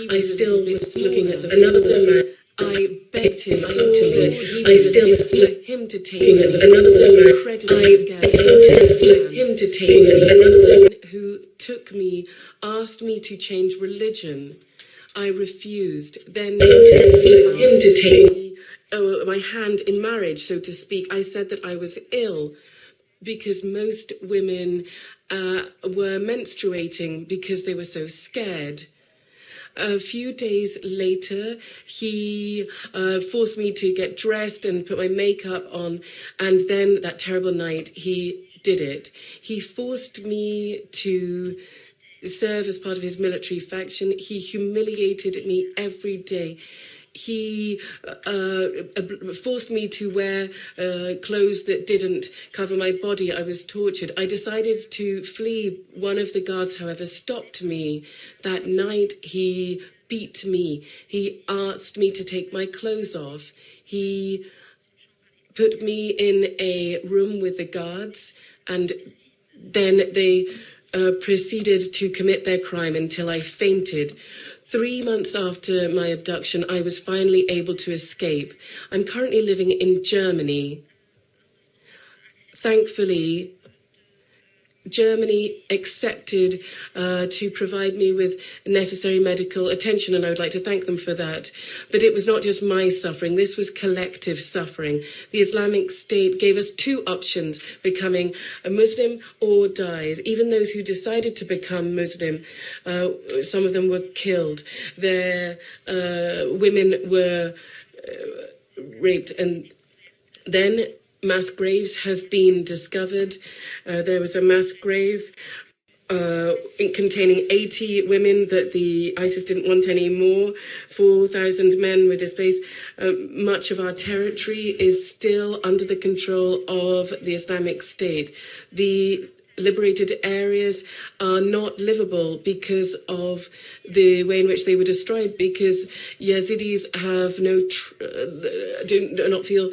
I still was looking at another man. I begged him to me. I still for him to take me. Another incredibly scared for him to take me. Another who took me, asked me to change religion. I refused. Then him to take me my hand in marriage, so to speak. I said that I was ill because most women were menstruating because they were so scared. A few days later, he forced me to get dressed and put my makeup on, and then that terrible night, he did it. He forced me to serve as part of his military faction. He humiliated me every day. He forced me to wear clothes that didn't cover my body. I was tortured. I decided to flee. One of the guards, however, stopped me. That night, he beat me. He asked me to take my clothes off. He put me in a room with the guards, and then they proceeded to commit their crime until I fainted. 3 months after my abduction, I was finally able to escape. I'm currently living in Germany. Thankfully, Germany accepted to provide me with necessary medical attention, and I would like to thank them for that. But it was not just my suffering, this was collective suffering. The Islamic State gave us two options: becoming a Muslim or dies. Even those who decided to become Muslim, some of them were killed. Their women were raped, and then mass graves have been discovered. There was a mass grave containing 80 women that the ISIS didn't want anymore. 4,000 men were displaced. Much of our territory is still under the control of the Islamic State. The liberated areas are not livable because of the way in which they were destroyed, because Yazidis have do not feel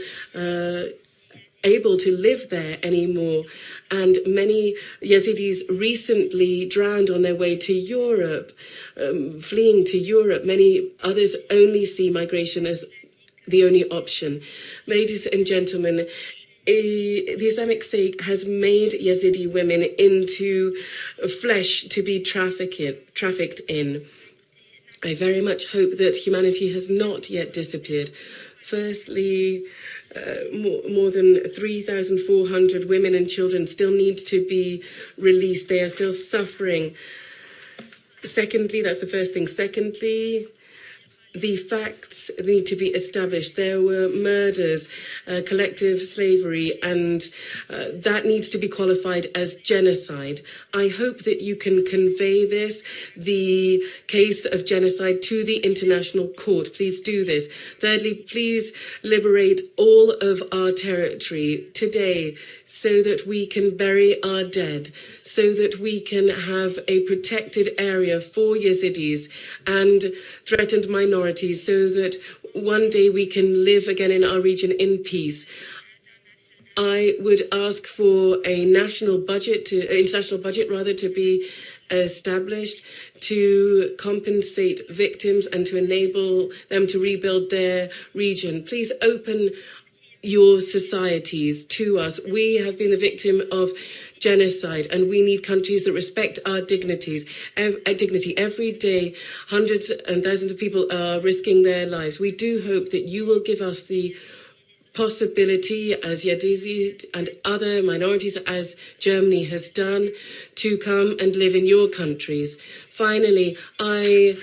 able to live there anymore. And many Yazidis recently drowned on their way to Europe, fleeing to Europe. Many others only see migration as the only option. Ladies and gentlemen, the Islamic State has made Yazidi women into flesh to be trafficked in. I very much hope that humanity has not yet disappeared. Firstly, more than 3,400 women and children still need to be released. They are still suffering. Secondly, that's the first thing. Secondly, the facts need to be established. There were murders, collective slavery, and that needs to be qualified as genocide. I hope that you can convey this, the case of genocide, to the International Court. Please do this. Thirdly, please liberate all of our territory today so that we can bury our dead, so that we can have a protected area for Yazidis and threatened minorities, so that one day we can live again in our region in peace. I would ask for a international budget to be established to compensate victims and to enable them to rebuild their region. Please open your societies to us. We have been the victim of genocide, and we need countries that respect our dignity. Every day, hundreds and thousands of people are risking their lives. We do hope that you will give us the possibility, as Yazidis and other minorities, as Germany has done, to come and live in your countries. Finally, I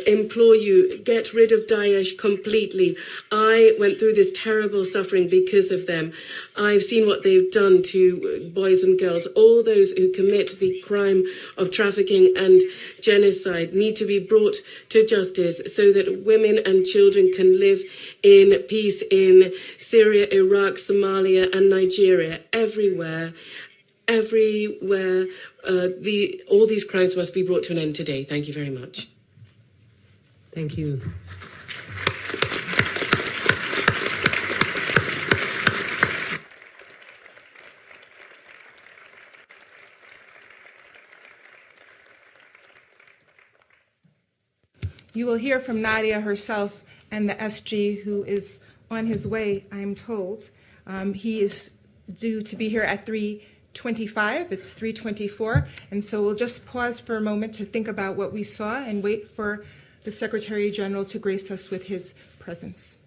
implore you, get rid of Daesh completely. I went through this terrible suffering because of them. I've seen what they've done to boys and girls. All those who commit the crime of trafficking and genocide need to be brought to justice so that women and children can live in peace in Syria, Iraq, Somalia, and Nigeria. Everywhere, all these crimes must be brought to an end today. Thank you very much. Thank you. You will hear from Nadia herself and the SG, who is on his way, I'm told. He is due to be here at 3:25. It's 3:24. And so we'll just pause for a moment to think about what we saw and wait for the Secretary General to grace us with his presence.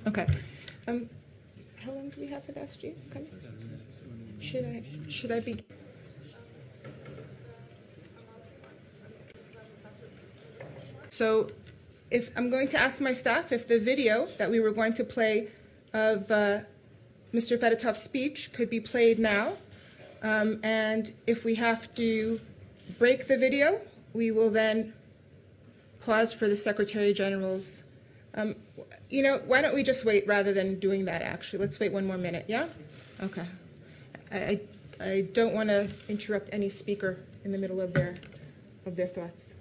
Okay. How long do we have for the SG? Come. Should I be? So, if I'm going to ask my staff if the video that we were going to play of Mr. Fedotov's speech could be played now, and if we have to break the video, we will then pause for the Secretary General's. Why don't we just wait rather than doing that, actually? Let's wait one more minute, yeah? Okay. I don't want to interrupt any speaker in the middle of their thoughts.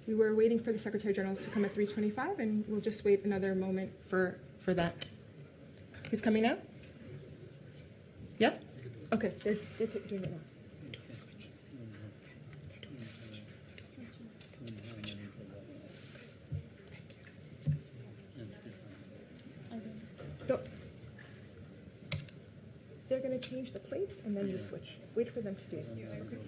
We were waiting for the Secretary General to come at 3:25, and we'll just wait another moment for that. He's coming now? Yeah? Okay, they're doing it now. They're going to change the plates and then you switch. Wait for them to do it. Okay.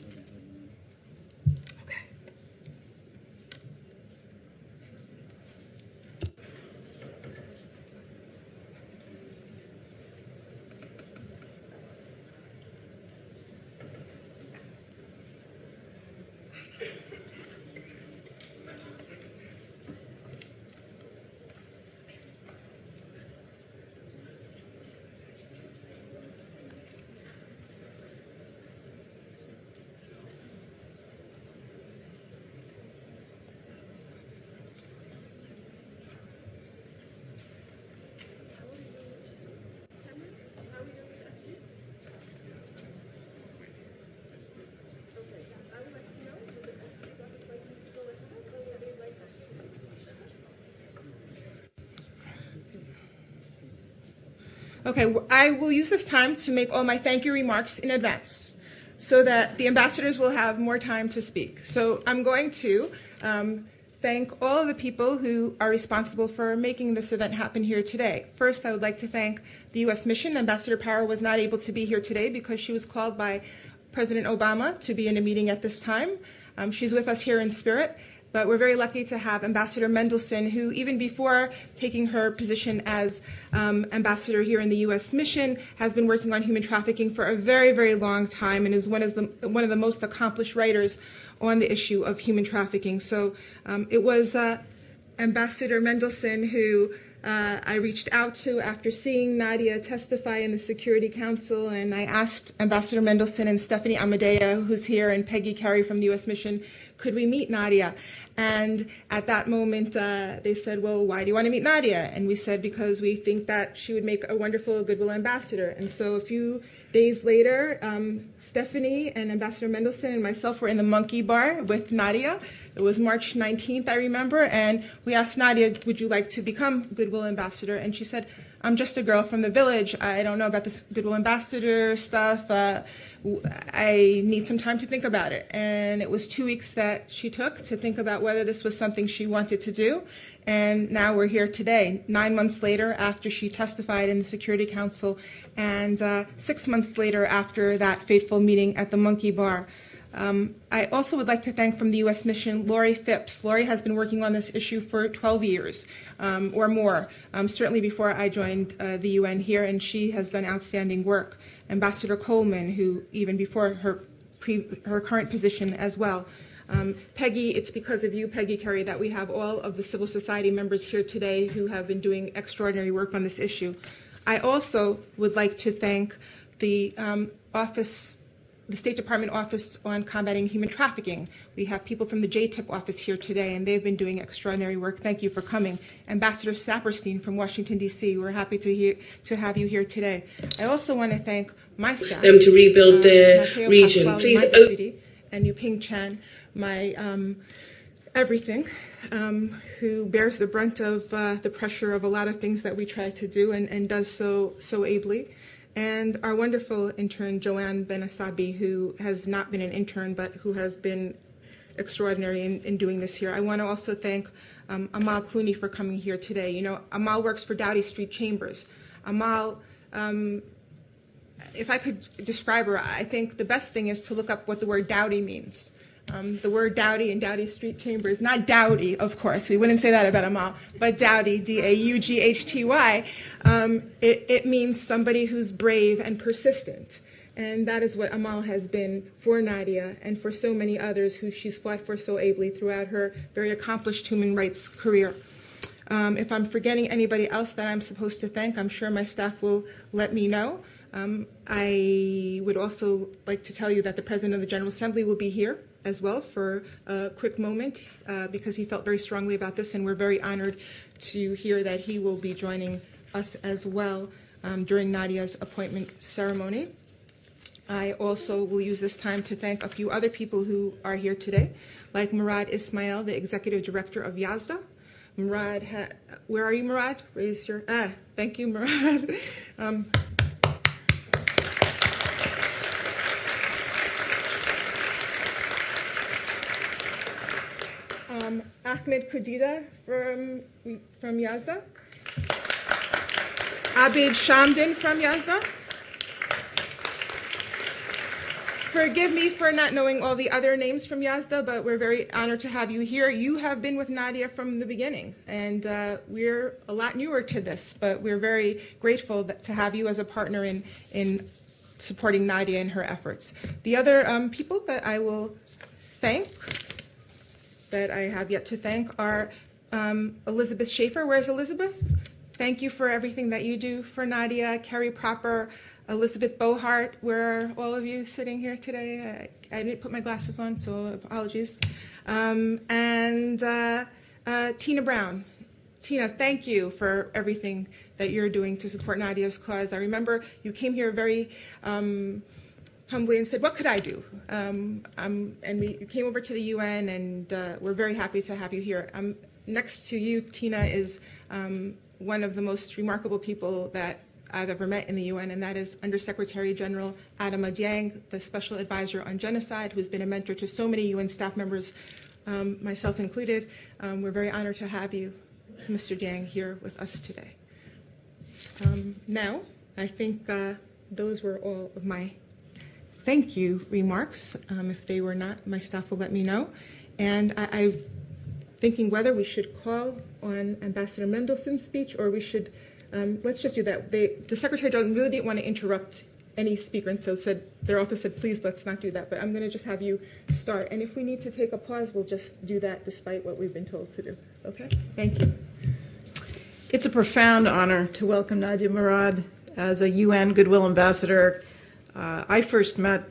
Okay, I will use this time to make all my thank you remarks in advance so that the ambassadors will have more time to speak. So I'm going to thank all of the people who are responsible for making this event happen here today. First, I would like to thank the U.S. mission. Ambassador Power was not able to be here today because she was called by President Obama to be in a meeting at this time. She's with us here in spirit. But we're very lucky to have Ambassador Mendelsohn, who even before taking her position as ambassador here in the U.S. mission, has been working on human trafficking for a very, very long time and is one of the most accomplished writers on the issue of human trafficking. So it was Ambassador Mendelsohn who I reached out to after seeing Nadia testify in the Security Council, and I asked Ambassador Mendelsohn and Stephanie Amadea, who's here, and Peggy Carey from the U.S. mission, could we meet Nadia? And at that moment, they said, well, why do you want to meet Nadia? And we said, because we think that she would make a wonderful goodwill ambassador. And so a few days later, Stephanie and Ambassador Mendelsohn and myself were in the Monkey Bar with Nadia. It was March 19th, I remember, and we asked Nadia, would you like to become goodwill ambassador? And she said, I'm just a girl from the village. I don't know about this goodwill ambassador stuff. I need some time to think about it. And it was 2 weeks that she took to think about whether this was something she wanted to do. And now we're here today, 9 months later after she testified in the Security Council, and 6 months later after that fateful meeting at the Monkey Bar. I also would like to thank from the U.S. mission Lori Phipps. Lori has been working on this issue for 12 years or more, certainly before I joined the UN here, and she has done outstanding work. Ambassador Coleman, who even before her current position as well. Peggy, it's because of you, Peggy Carey, that we have all of the civil society members here today who have been doing extraordinary work on this issue. I also would like to thank the the State Department Office on Combating Human Trafficking. We have people from the JTIP office here today, and they've been doing extraordinary work. Thank you for coming. Ambassador Saperstein from Washington, D.C., we're happy to have you here today. I also want to thank my staff. Them to rebuild their Mateo region. Pasquale, Please, my deputy, and Yuping Chan, my everything, who bears the brunt of the pressure of a lot of things that we try to do and does so ably. And our wonderful intern, Joanne Benasabi, who has not been an intern, but who has been extraordinary in doing this here. I want to also thank Amal Clooney for coming here today. You know, Amal works for Doughty Street Chambers. Amal, if I could describe her, I think the best thing is to look up what the word dowdy means. The word dowdy in Doughty Street Chambers, not dowdy, of course, we wouldn't say that about Amal, but dowdy, D-A-U-G-H-T-Y, it means somebody who's brave and persistent. And that is what Amal has been for Nadia and for so many others who she's fought for so ably throughout her very accomplished human rights career. If I'm forgetting anybody else that I'm supposed to thank, I'm sure my staff will let me know. I would also like to tell you that the President of the General Assembly will be here as well for a quick moment because he felt very strongly about this, and we're very honored to hear that he will be joining us as well during Nadia's appointment ceremony. I also will use this time to thank a few other people who are here today, like Murad Ismail, the Executive Director of Yazda. Murad, where are you, Murad? Raise your, thank you, Murad. Ahmed Kudida from Yazda. Abid Shamdan from Yazda. Forgive me for not knowing all the other names from Yazda, but we're very honored to have you here. You have been with Nadia from the beginning, and we're a lot newer to this, but we're very grateful to have you as a partner in supporting Nadia in her efforts. The other people that I will thank, that I have yet to thank, are Elizabeth Schaefer. Where's Elizabeth? Thank you for everything that you do for Nadia. Carrie Proper, Elizabeth Bohart, where are all of you sitting here today? I didn't put my glasses on, so apologies. And Tina Brown. Tina, thank you for everything that you're doing to support Nadia's cause. I remember you came here very humbly and said, what could I do? And you came over to the UN, and we're very happy to have you here. Next to you, Tina, is one of the most remarkable people that I've ever met in the UN, and that is Undersecretary General Adama Dieng, the Special Advisor on Genocide, who's been a mentor to so many UN staff members, myself included. We're very honored to have you, Mr. Dieng, here with us today. Now, I think those were all of my thank you remarks. If they were not, my staff will let me know. And I'm thinking whether we should call on Ambassador Mendelssohn's speech, or we should, let's just do that. The Secretary General really didn't want to interrupt any speaker, and so their office said, please, let's not do that. But I'm going to just have you start. And if we need to take a pause, we'll just do that despite what we've been told to do. Okay? Thank you. It's a profound honor to welcome Nadia Murad as a UN Goodwill Ambassador. I first met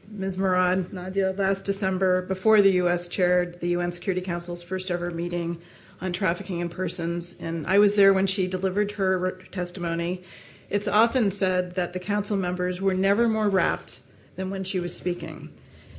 Ms. Murad, Nadia, last December before the U.S. chaired the UN Security Council's first ever meeting on trafficking in persons, and I was there when she delivered her testimony. It's often said that the council members were never more rapt than when she was speaking.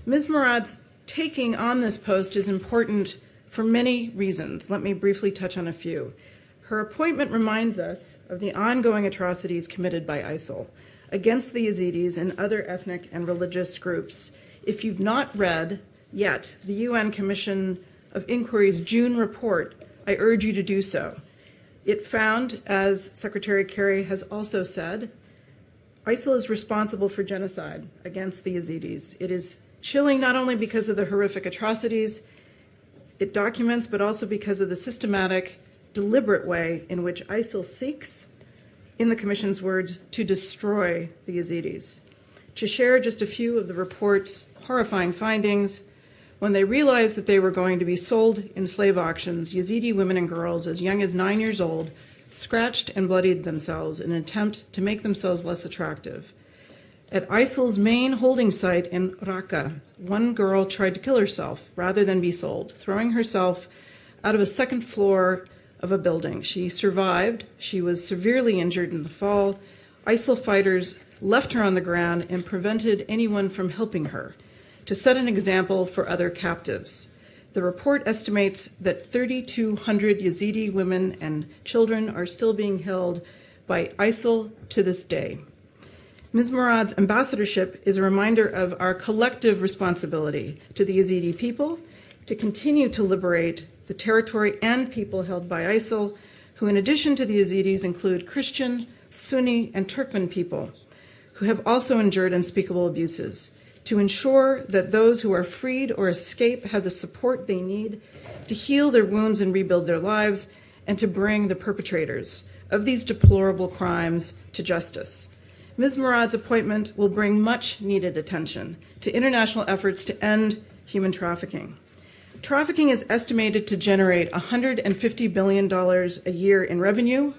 Ms. Murad's taking on this post is important for many reasons. Let me briefly touch on a few. Her appointment reminds us of the ongoing atrocities committed by ISIL against the Yazidis and other ethnic and religious groups. If you've not read yet the UN Commission of Inquiry's June report, I urge you to do so. It found, as Secretary Kerry has also said, ISIL is responsible for genocide against the Yazidis. It is chilling not only because of the horrific atrocities it documents, but also because of the systematic, deliberate way in which ISIL seeks, in the Commission's words, to destroy the Yazidis. To share just a few of the report's horrifying findings, when they realized that they were going to be sold in slave auctions, Yazidi women and girls as young as 9 years old scratched and bloodied themselves in an attempt to make themselves less attractive. At ISIL's main holding site in Raqqa, one girl tried to kill herself rather than be sold, throwing herself out of a second floor of a building. She survived. She was severely injured in the fall. ISIL fighters left her on the ground and prevented anyone from helping her, to set an example for other captives. The report estimates that 3,200 Yazidi women and children are still being held by ISIL to this day. Ms. Murad's ambassadorship is a reminder of our collective responsibility to the Yazidi people to continue to liberate the territory and people held by ISIL, who in addition to the Yazidis include Christian, Sunni, and Turkmen people, who have also endured unspeakable abuses, to ensure that those who are freed or escape have the support they need to heal their wounds and rebuild their lives, and to bring the perpetrators of these deplorable crimes to justice. Ms. Murad's appointment will bring much needed attention to international efforts to end human trafficking. Trafficking is estimated to generate $150 billion a year in revenue.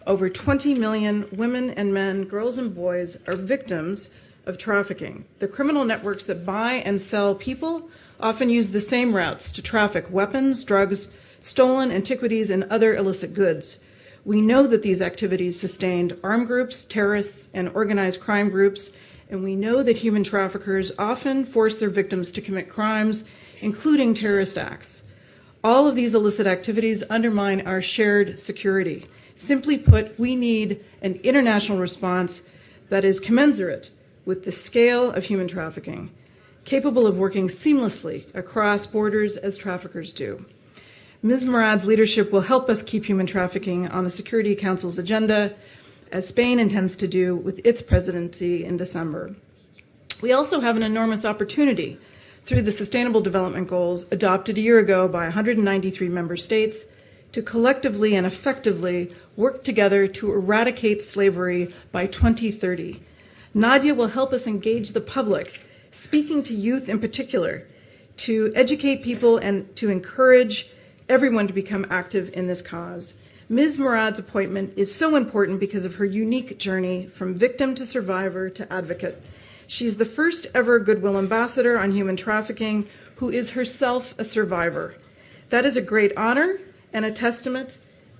Over 20 million women and men, girls and boys are victims of trafficking. The criminal networks that buy and sell people often use the same routes to traffic weapons, drugs, stolen antiquities, and other illicit goods. We know that these activities sustained armed groups, terrorists, and organized crime groups, and we know that human traffickers often force their victims to commit crimes, including terrorist acts. All of these illicit activities undermine our shared security. Simply put, we need an international response that is commensurate with the scale of human trafficking, capable of working seamlessly across borders as traffickers do. Ms. Murad's leadership will help us keep human trafficking on the Security Council's agenda, as Spain intends to do with its presidency in December. We also have an enormous opportunity through the Sustainable Development Goals adopted a year ago by 193 member states to collectively and effectively work together to eradicate slavery by 2030. Nadia will help us engage the public, speaking to youth in particular, to educate people and to encourage everyone to become active in this cause. Ms. Murad's appointment is so important because of her unique journey from victim to survivor to advocate. She's the first ever Goodwill Ambassador on human trafficking who is herself a survivor. That is a great honor and a testament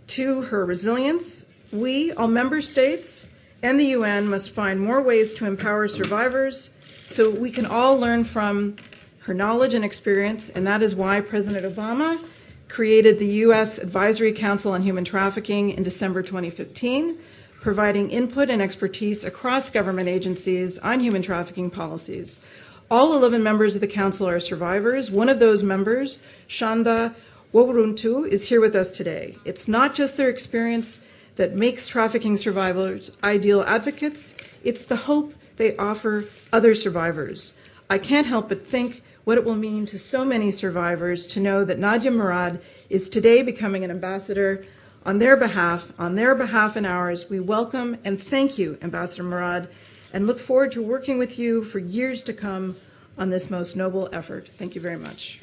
to her resilience. We, all member states, and the UN must find more ways to empower survivors so we can all learn from her knowledge and experience, and that is why President Obama created the U.S. Advisory Council on Human Trafficking in December 2015, providing input and expertise across government agencies on human trafficking policies. All 11 members of the Council are survivors. One of those members, Shanda Woburuntu, is here with us today. It's not just their experience that makes trafficking survivors ideal advocates, it's the hope they offer other survivors. I can't help but think what it will mean to so many survivors to know that Nadia Murad is today becoming an ambassador on their behalf and ours. We welcome and thank you, Ambassador Murad, and look forward to working with you for years to come on this most noble effort. Thank you very much.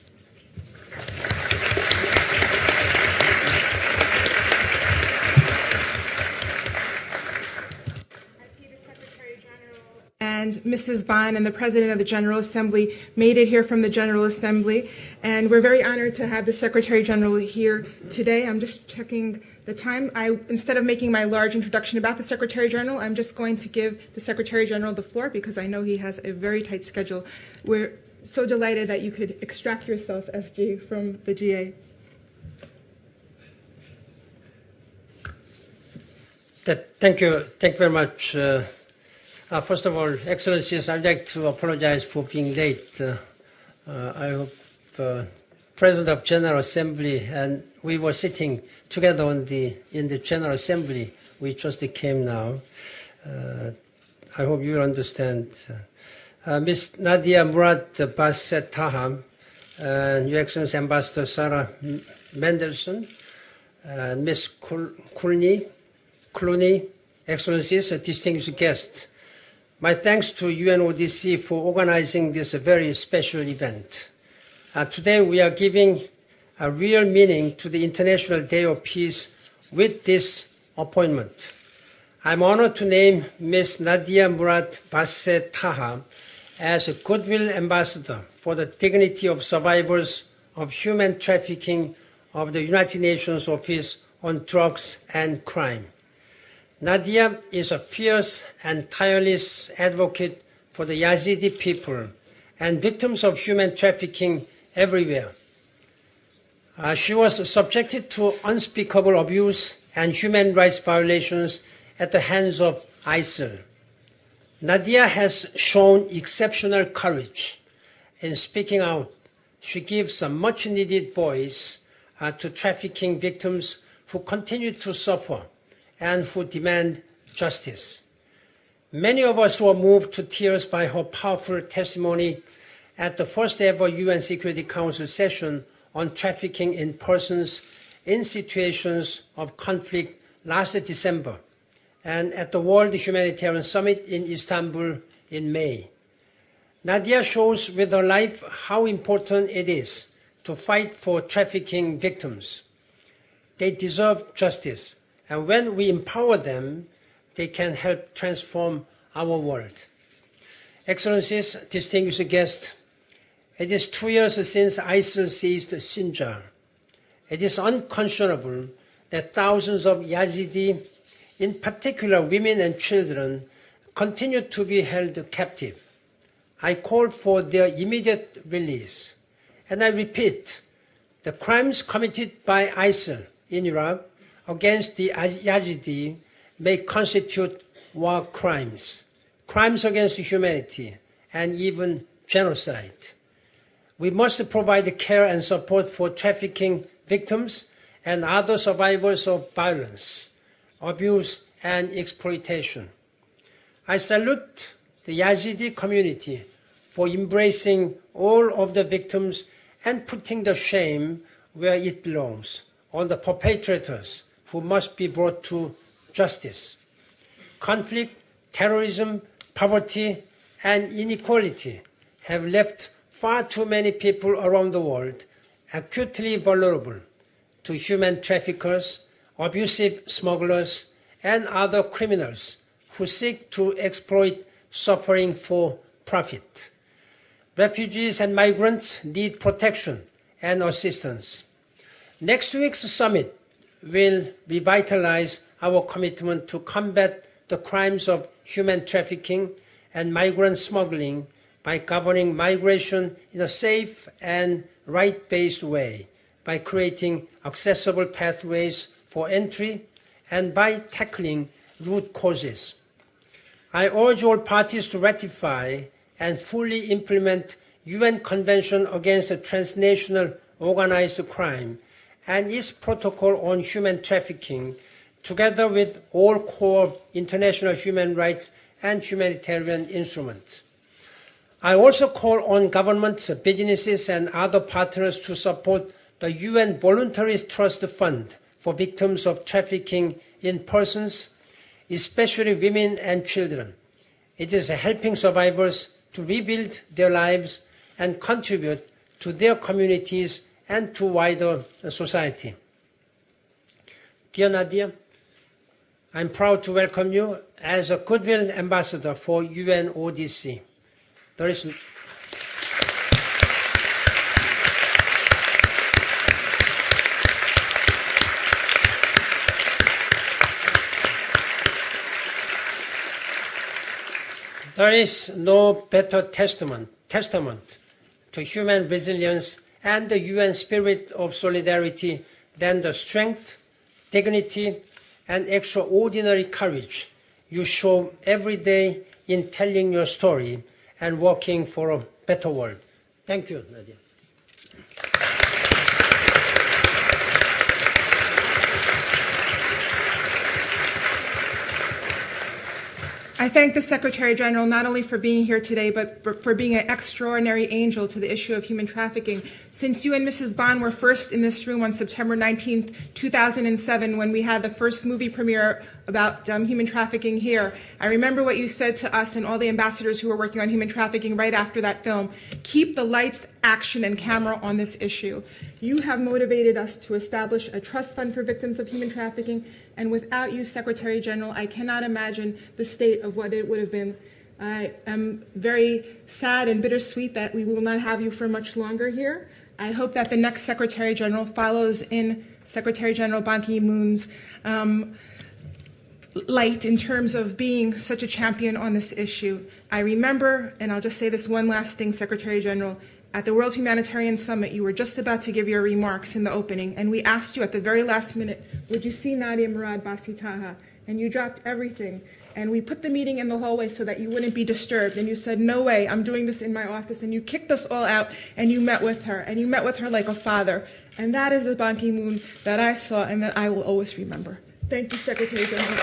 And Mrs. Bond and the President of the General Assembly made it here from the General Assembly. And we're very honored to have the Secretary General here today. I'm just checking the time. Instead of making my large introduction about the Secretary General, I'm just going to give the Secretary General the floor because I know he has a very tight schedule. We're so delighted that you could extract yourself, SG, from the GA. Thank you very much. First of all, Excellencies, I'd like to apologize for being late. I hope President of General Assembly and we were sitting together in the General Assembly. We just came now. I hope you understand. Ms. Nadia Murad Basset Taha, Your Excellency Ambassador Sarah Mendelssohn, Ms. Clooney, Excellencies, distinguished guests. My thanks to UNODC for organizing this very special event. Today we are giving a real meaning to the International Day of Peace with this appointment. I'm honored to name Ms. Nadia Murad Basset Taha as a Goodwill Ambassador for the dignity of survivors of human trafficking of the United Nations Office on Drugs and Crime. Nadia is a fierce and tireless advocate for the Yazidi people and victims of human trafficking everywhere. She was subjected to unspeakable abuse and human rights violations at the hands of ISIL. Nadia has shown exceptional courage in speaking out. She gives a much-needed voice to trafficking victims who continue to suffer and who demand justice. Many of us were moved to tears by her powerful testimony at the first ever UN Security Council session on trafficking in persons in situations of conflict last December, and at the World Humanitarian Summit in Istanbul in May. Nadia shows with her life how important it is to fight for trafficking victims. They deserve justice, and when we empower them, they can help transform our world. Excellencies, distinguished guests, it is 2 years since ISIL seized Sinjar. It is unconscionable that thousands of Yazidi, in particular women and children, continue to be held captive. I call for their immediate release. And I repeat, the crimes committed by ISIL in Iraq against the Yazidi may constitute war crimes, crimes against humanity, and even genocide. We must provide care and support for trafficking victims and other survivors of violence, abuse, and exploitation. I salute the Yazidi community for embracing all of the victims and putting the shame where it belongs, on the perpetrators who must be brought to justice. Conflict, terrorism, poverty, and inequality have left far too many people around the world acutely vulnerable to human traffickers, abusive smugglers, and other criminals who seek to exploit suffering for profit. Refugees and migrants need protection and assistance. Next week's summit will revitalize our commitment to combat the crimes of human trafficking and migrant smuggling by governing migration in a safe and right-based way, by creating accessible pathways for entry, and by tackling root causes. I urge all parties to ratify and fully implement UN Convention against Transnational Organized Crime and its protocol on human trafficking, together with all core international human rights and humanitarian instruments. I also call on governments, businesses, and other partners to support the UN Voluntary Trust Fund for victims of trafficking in persons, especially women and children. It is helping survivors to rebuild their lives and contribute to their communities and to wider society. Dear Nadia, I'm proud to welcome you as a Goodwill Ambassador for UNODC. There is no better testament to human resilience and the UN spirit of solidarity than the strength, dignity, and extraordinary courage you show every day in telling your story and working for a better world. Thank you, Nadia. I thank the Secretary General not only for being here today, but for being an extraordinary angel to the issue of human trafficking. Since you and Mrs. Bond were first in this room on September 19th, 2007, when we had the first movie premiere about human trafficking here, I remember what you said to us and all the ambassadors who were working on human trafficking right after that film. Keep the lights, action, and camera on this issue. You have motivated us to establish a trust fund for victims of human trafficking, and without you, Secretary General, I cannot imagine the state of what it would have been. I am very sad and bittersweet that we will not have you for much longer here. I hope that the next Secretary General follows in Secretary General Ban Ki-moon's light in terms of being such a champion on this issue. I remember, and I'll just say this one last thing, Secretary General, at the World Humanitarian Summit, you were just about to give your remarks in the opening, and we asked you at the very last minute, would you see Nadia Murad Basi Taha? And you dropped everything. And we put the meeting in the hallway so that you wouldn't be disturbed. And you said, no way, I'm doing this in my office. And you kicked us all out, and you met with her. And you met with her like a father. And that is the Ban Ki-moon that I saw and that I will always remember. Thank you, Secretary General.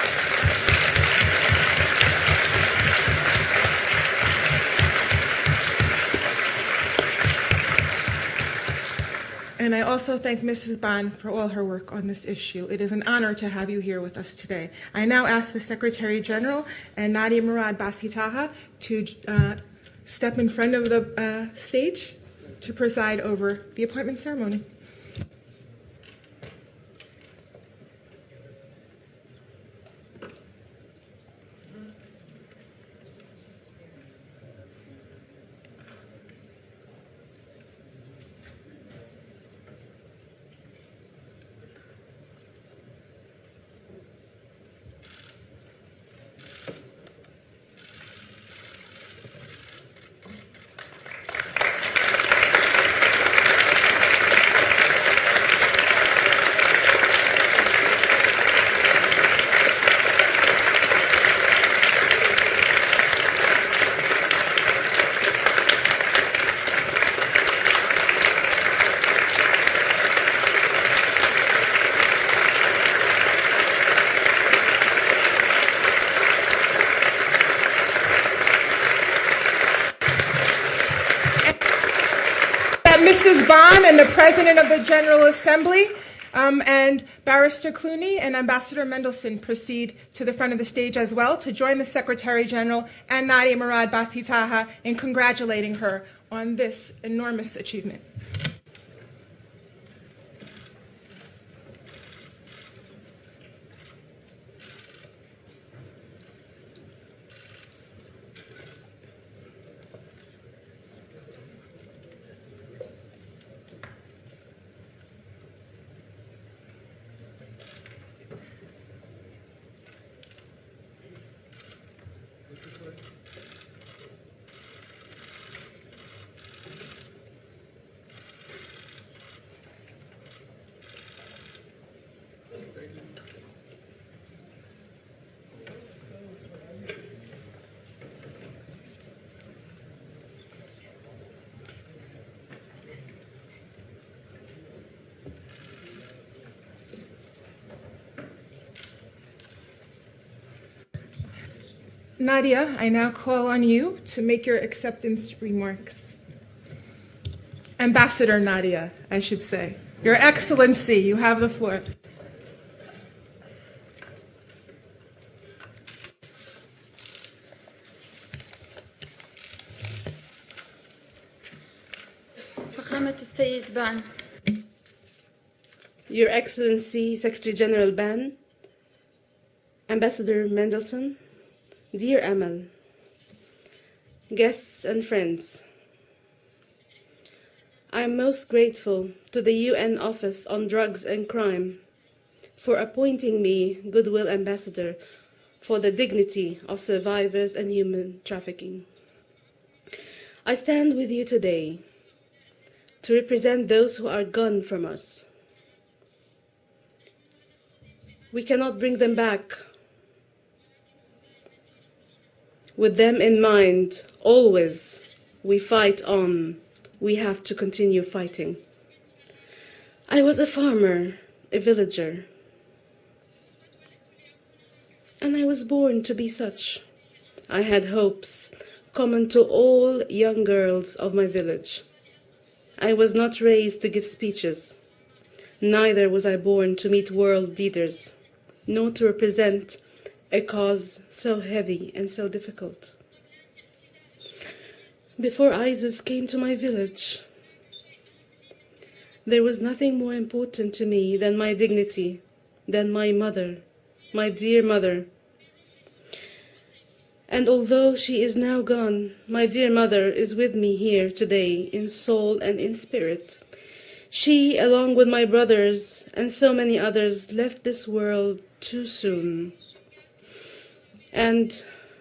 And I also thank Mrs. Bond for all her work on this issue. It is an honor to have you here with us today. I now ask the Secretary General and Nadia Murad Basi Taha to step in front of the stage to preside over the appointment ceremony. Mrs. Bond and the President of the General Assembly and Barrister Clooney and Ambassador Mendelsohn proceed to the front of the stage as well to join the Secretary General and Nadia Murad Basi Taha in congratulating her on this enormous achievement. Nadia, I now call on you to make your acceptance remarks. Ambassador Nadia, I should say. Your Excellency, you have the floor. فخامة السيد بان. Your Excellency, Secretary General Ban, Ambassador Mendelssohn, dear Amal, guests and friends, I am most grateful to the UN Office on Drugs and Crime for appointing me Goodwill Ambassador for the dignity of survivors and human trafficking. I stand with you today to represent those who are gone from us. We cannot bring them back. With them in mind, always, we fight on. We have to continue fighting. I was a farmer, a villager, and I was born to be such. I had hopes common to all young girls of my village. I was not raised to give speeches. Neither was I born to meet world leaders, nor to represent a cause so heavy and so difficult. Before ISIS came to my village, there was nothing more important to me than my dignity, than my mother, my dear mother. And although she is now gone, my dear mother is with me here today in soul and in spirit. She, along with my brothers and so many others, left this world too soon. And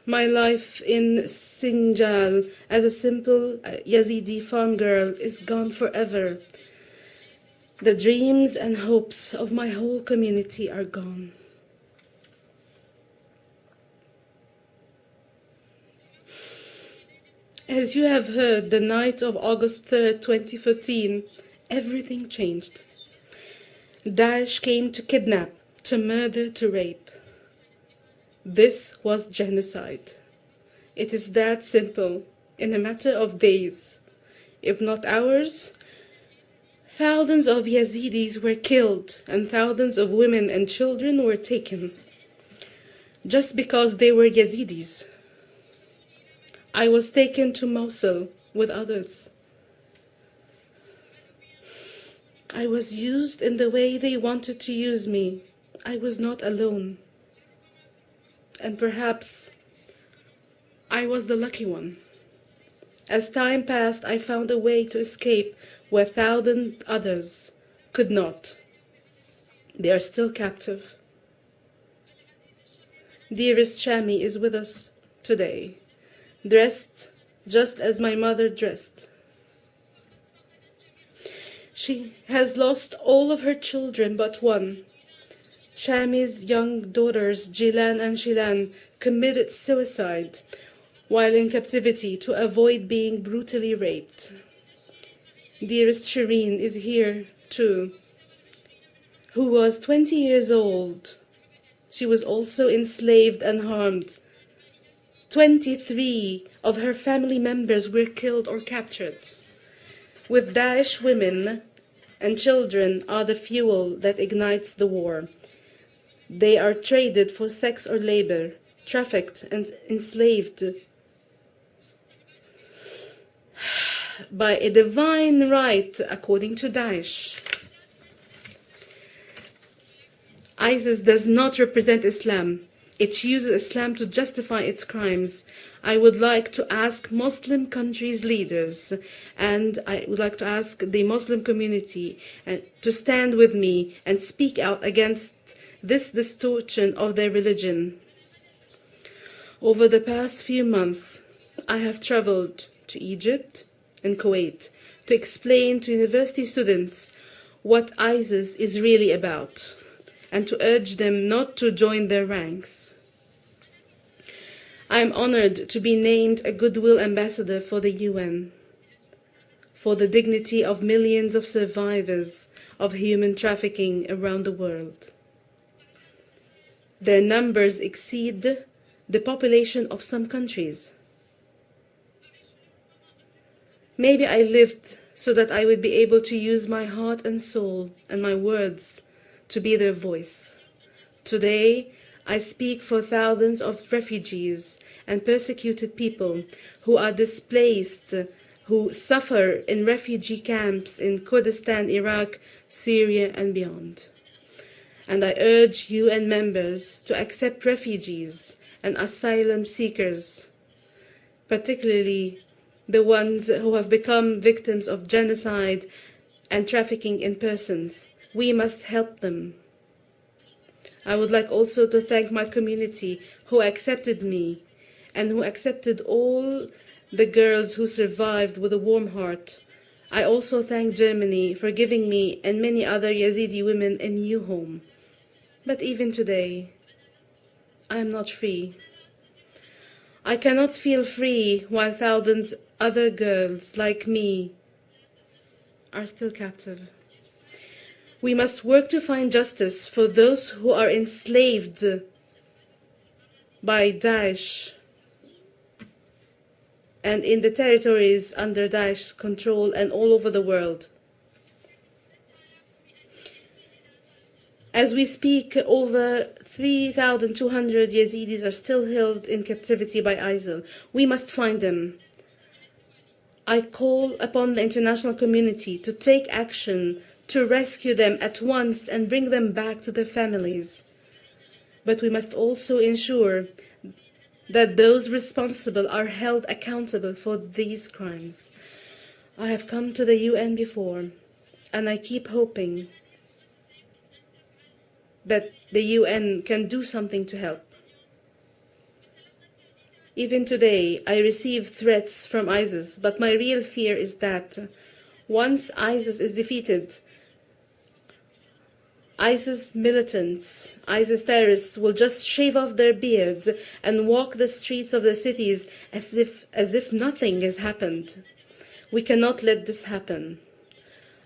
my life in Sinjal as a simple Yazidi farm girl is gone forever. The dreams and hopes of my whole community are gone. As you have heard, the night of August 3rd, 2014, everything changed. Daesh came to kidnap, to murder, to rape. This was genocide. It is that simple. In a matter of days, if not hours, thousands of Yazidis were killed and thousands of women and children were taken, just because they were Yazidis. I was taken to Mosul with others. I was used in the way they wanted to use me. I was not alone. And perhaps I was the lucky one. As time passed, I found a way to escape where thousands others could not. They are still captive. Dearest Shami is with us today, dressed just as my mother dressed. She has lost all of her children but one. Shami's young daughters, Jilan and Shilan, committed suicide while in captivity to avoid being brutally raped. Dearest Shireen is here too, who was 20 years old. She was also enslaved and harmed. 23 of her family members were killed or captured. With Daesh, women and children are the fuel that ignites the war. They are traded for sex or labor, trafficked and enslaved by a divine right according to Daesh. ISIS does not represent Islam. It uses Islam to justify its crimes. I would like to ask Muslim countries' leaders, and I would like to ask the Muslim community to stand with me and speak out against this distortion of their religion. Over the past few months, I have traveled to Egypt and Kuwait to explain to university students what ISIS is really about and to urge them not to join their ranks. I am honored to be named a Goodwill Ambassador for the UN, for the dignity of millions of survivors of human trafficking around the world. Their numbers exceed the population of some countries. Maybe I lived so that I would be able to use my heart and soul and my words to be their voice. Today, I speak for thousands of refugees and persecuted people who are displaced, who suffer in refugee camps in Kurdistan, Iraq, Syria, and beyond. And I urge UN members to accept refugees and asylum seekers, particularly the ones who have become victims of genocide and trafficking in persons. We must help them. I would like also to thank my community who accepted me and who accepted all the girls who survived with a warm heart. I also thank Germany for giving me and many other Yazidi women a new home. But even today, I am not free. I cannot feel free while thousands other girls like me are still captive. We must work to find justice for those who are enslaved by Daesh and in the territories under Daesh's control and all over the world. As we speak, over 3,200 Yazidis are still held in captivity by ISIL. We must find them. I call upon the international community to take action to rescue them at once and bring them back to their families. But we must also ensure that those responsible are held accountable for these crimes. I have come to the UN before, and I keep hoping that the UN can do something to help. Even today, I receive threats from ISIS, but my real fear is that once ISIS is defeated, ISIS militants, ISIS terrorists will just shave off their beards and walk the streets of the cities as if nothing has happened. We cannot let this happen.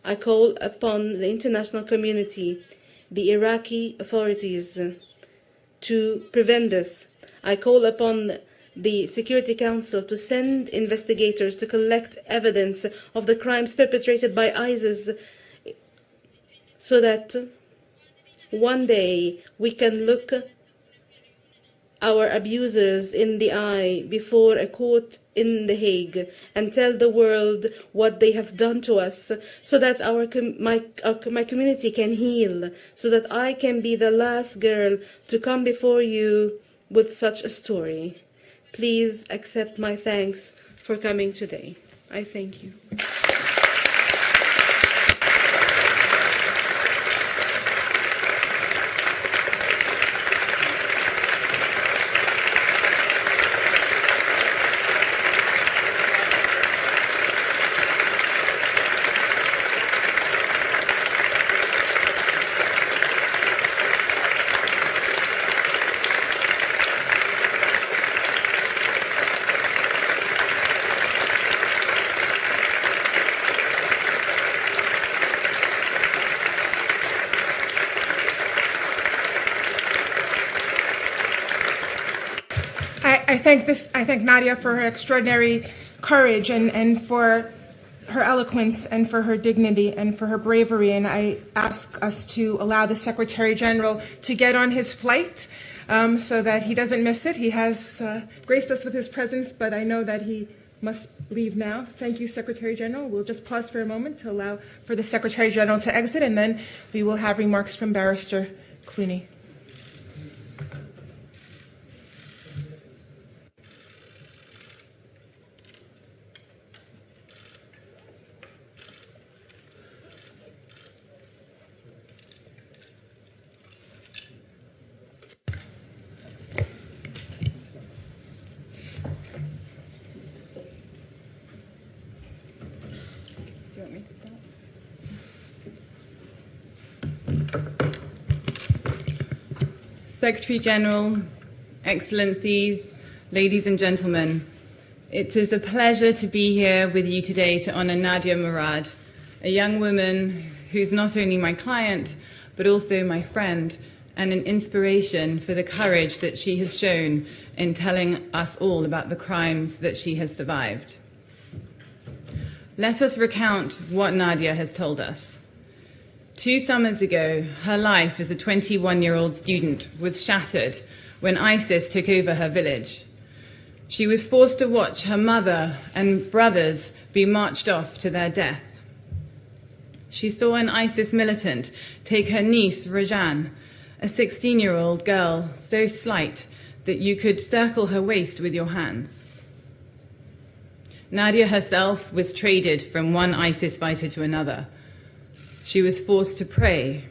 I call upon the international community, the Iraqi authorities, to prevent this. I call upon the Security Council to send investigators to collect evidence of the crimes perpetrated by ISIS so that one day we can look our abusers in the eye before a court in The Hague and tell the world what they have done to us, so that my community can heal, so that I can be the last girl to come before you with such a story. Please accept my thanks for coming today. I thank you. I thank Nadia for her extraordinary courage and for her eloquence and for her dignity and for her bravery. And I ask us to allow the Secretary General to get on his flight so that he doesn't miss it. He has graced us with his presence, but I know that he must leave now. Thank you, Secretary General. We'll just pause for a moment to allow for the Secretary General to exit, and then we will have remarks from Barrister Clooney. Secretary General, Excellencies, ladies and gentlemen, it is a pleasure to be here with you today to honor Nadia Murad, a young woman who's not only my client, but also my friend and an inspiration for the courage that she has shown in telling us all about the crimes that she has survived. Let us recount what Nadia has told us. 2 summers ago, her life as a 21-year-old student was shattered when ISIS took over her village. She was forced to watch her mother and brothers be marched off to their death. She saw an ISIS militant take her niece, Rajan, a 16-year-old girl so slight that you could circle her waist with your hands. Nadia herself was traded from one ISIS fighter to another. She was forced to pray,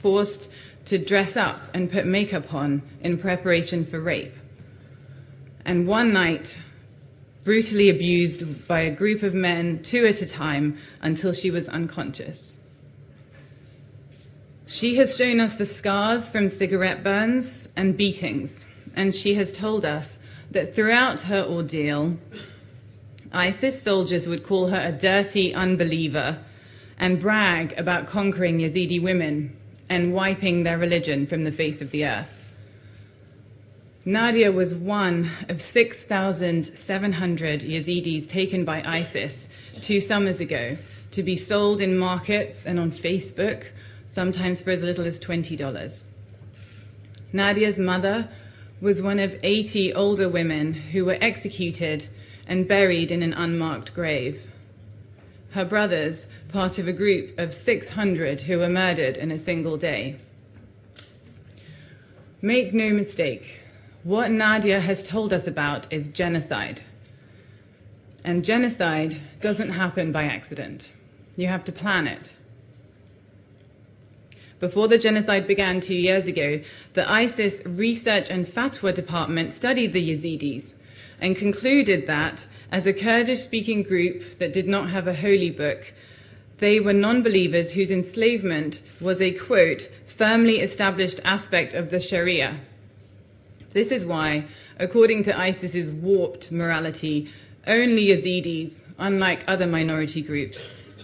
forced to dress up and put makeup on in preparation for rape. And one night, brutally abused by a group of men, 2 at a time, until she was unconscious. She has shown us the scars from cigarette burns and beatings, and she has told us that throughout her ordeal, ISIS soldiers would call her a dirty unbeliever and brag about conquering Yazidi women and wiping their religion from the face of the earth. Nadia was one of 6,700 Yazidis taken by ISIS 2 summers ago to be sold in markets and on Facebook, sometimes for as little as $20. Nadia's mother was one of 80 older women who were executed and buried in an unmarked grave. Her brothers, part of a group of 600 who were murdered in a single day. Make no mistake, what Nadia has told us about is genocide. And genocide doesn't happen by accident. You have to plan it. Before the genocide began 2 years ago, the ISIS Research and Fatwa Department studied the Yazidis and concluded that, as a Kurdish-speaking group that did not have a holy book, they were non-believers whose enslavement was a, quote, firmly established aspect of the Sharia. This is why, according to ISIS's warped morality, only Yazidis, unlike other minority groups,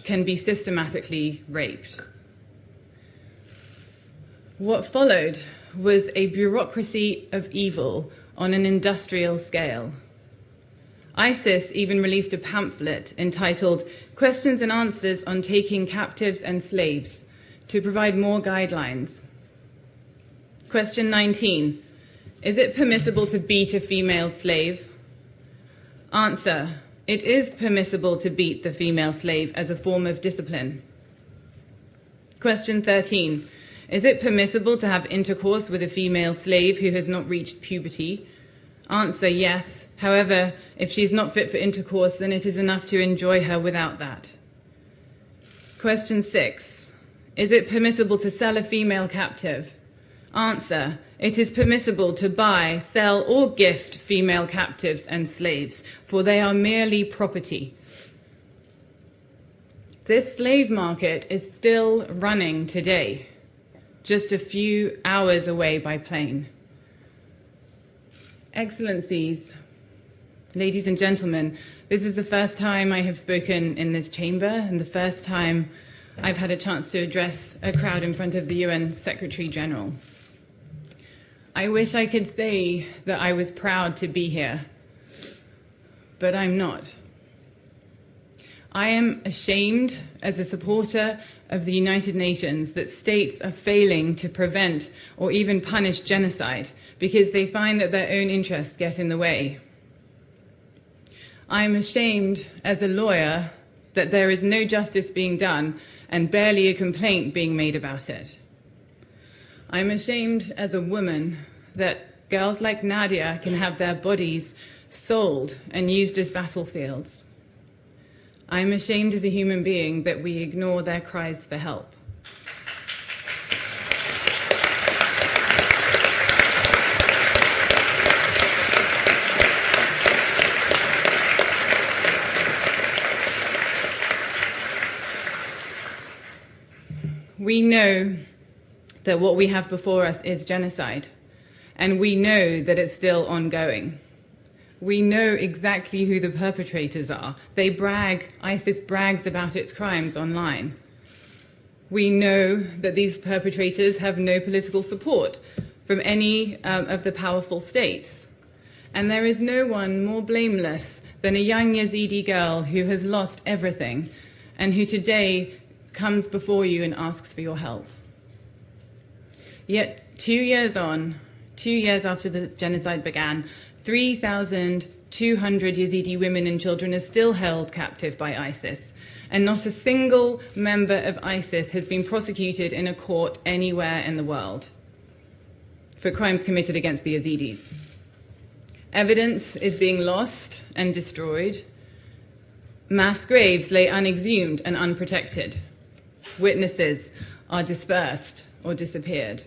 can be systematically raped. What followed was a bureaucracy of evil on an industrial scale. ISIS even released a pamphlet entitled Questions and Answers on Taking Captives and Slaves to provide more guidelines. Question 19. Is it permissible to beat a female slave? Answer. It is permissible to beat the female slave as a form of discipline. Question 13. Is it permissible to have intercourse with a female slave who has not reached puberty? Answer. Yes. However, if she is not fit for intercourse, then it is enough to enjoy her without that. Question 6. Is it permissible to sell a female captive? Answer. It is permissible to buy, sell, or gift female captives and slaves, for they are merely property. This slave market is still running today, just a few hours away by plane. Excellencies, ladies and gentlemen, this is the first time I have spoken in this chamber and the first time I've had a chance to address a crowd in front of the UN Secretary General. I wish I could say that I was proud to be here, but I'm not. I am ashamed as a supporter of the United Nations that states are failing to prevent or even punish genocide because they find that their own interests get in the way. I am ashamed as a lawyer that there is no justice being done and barely a complaint being made about it. I'm ashamed as a woman that girls like Nadia can have their bodies sold and used as battlefields. I'm ashamed as a human being that we ignore their cries for help. We know that what we have before us is genocide, and we know that it's still ongoing. We know exactly who the perpetrators are. They brag, ISIS brags about its crimes online. We know that these perpetrators have no political support from any of the powerful states. And there is no one more blameless than a young Yazidi girl who has lost everything and who today comes before you and asks for your help. Yet 2 years on, 2 years after the genocide began, 3,200 Yazidi women and children are still held captive by ISIS, and not a single member of ISIS has been prosecuted in a court anywhere in the world for crimes committed against the Yazidis. Evidence is being lost and destroyed. Mass graves lay unexhumed and unprotected. Witnesses are dispersed or disappeared.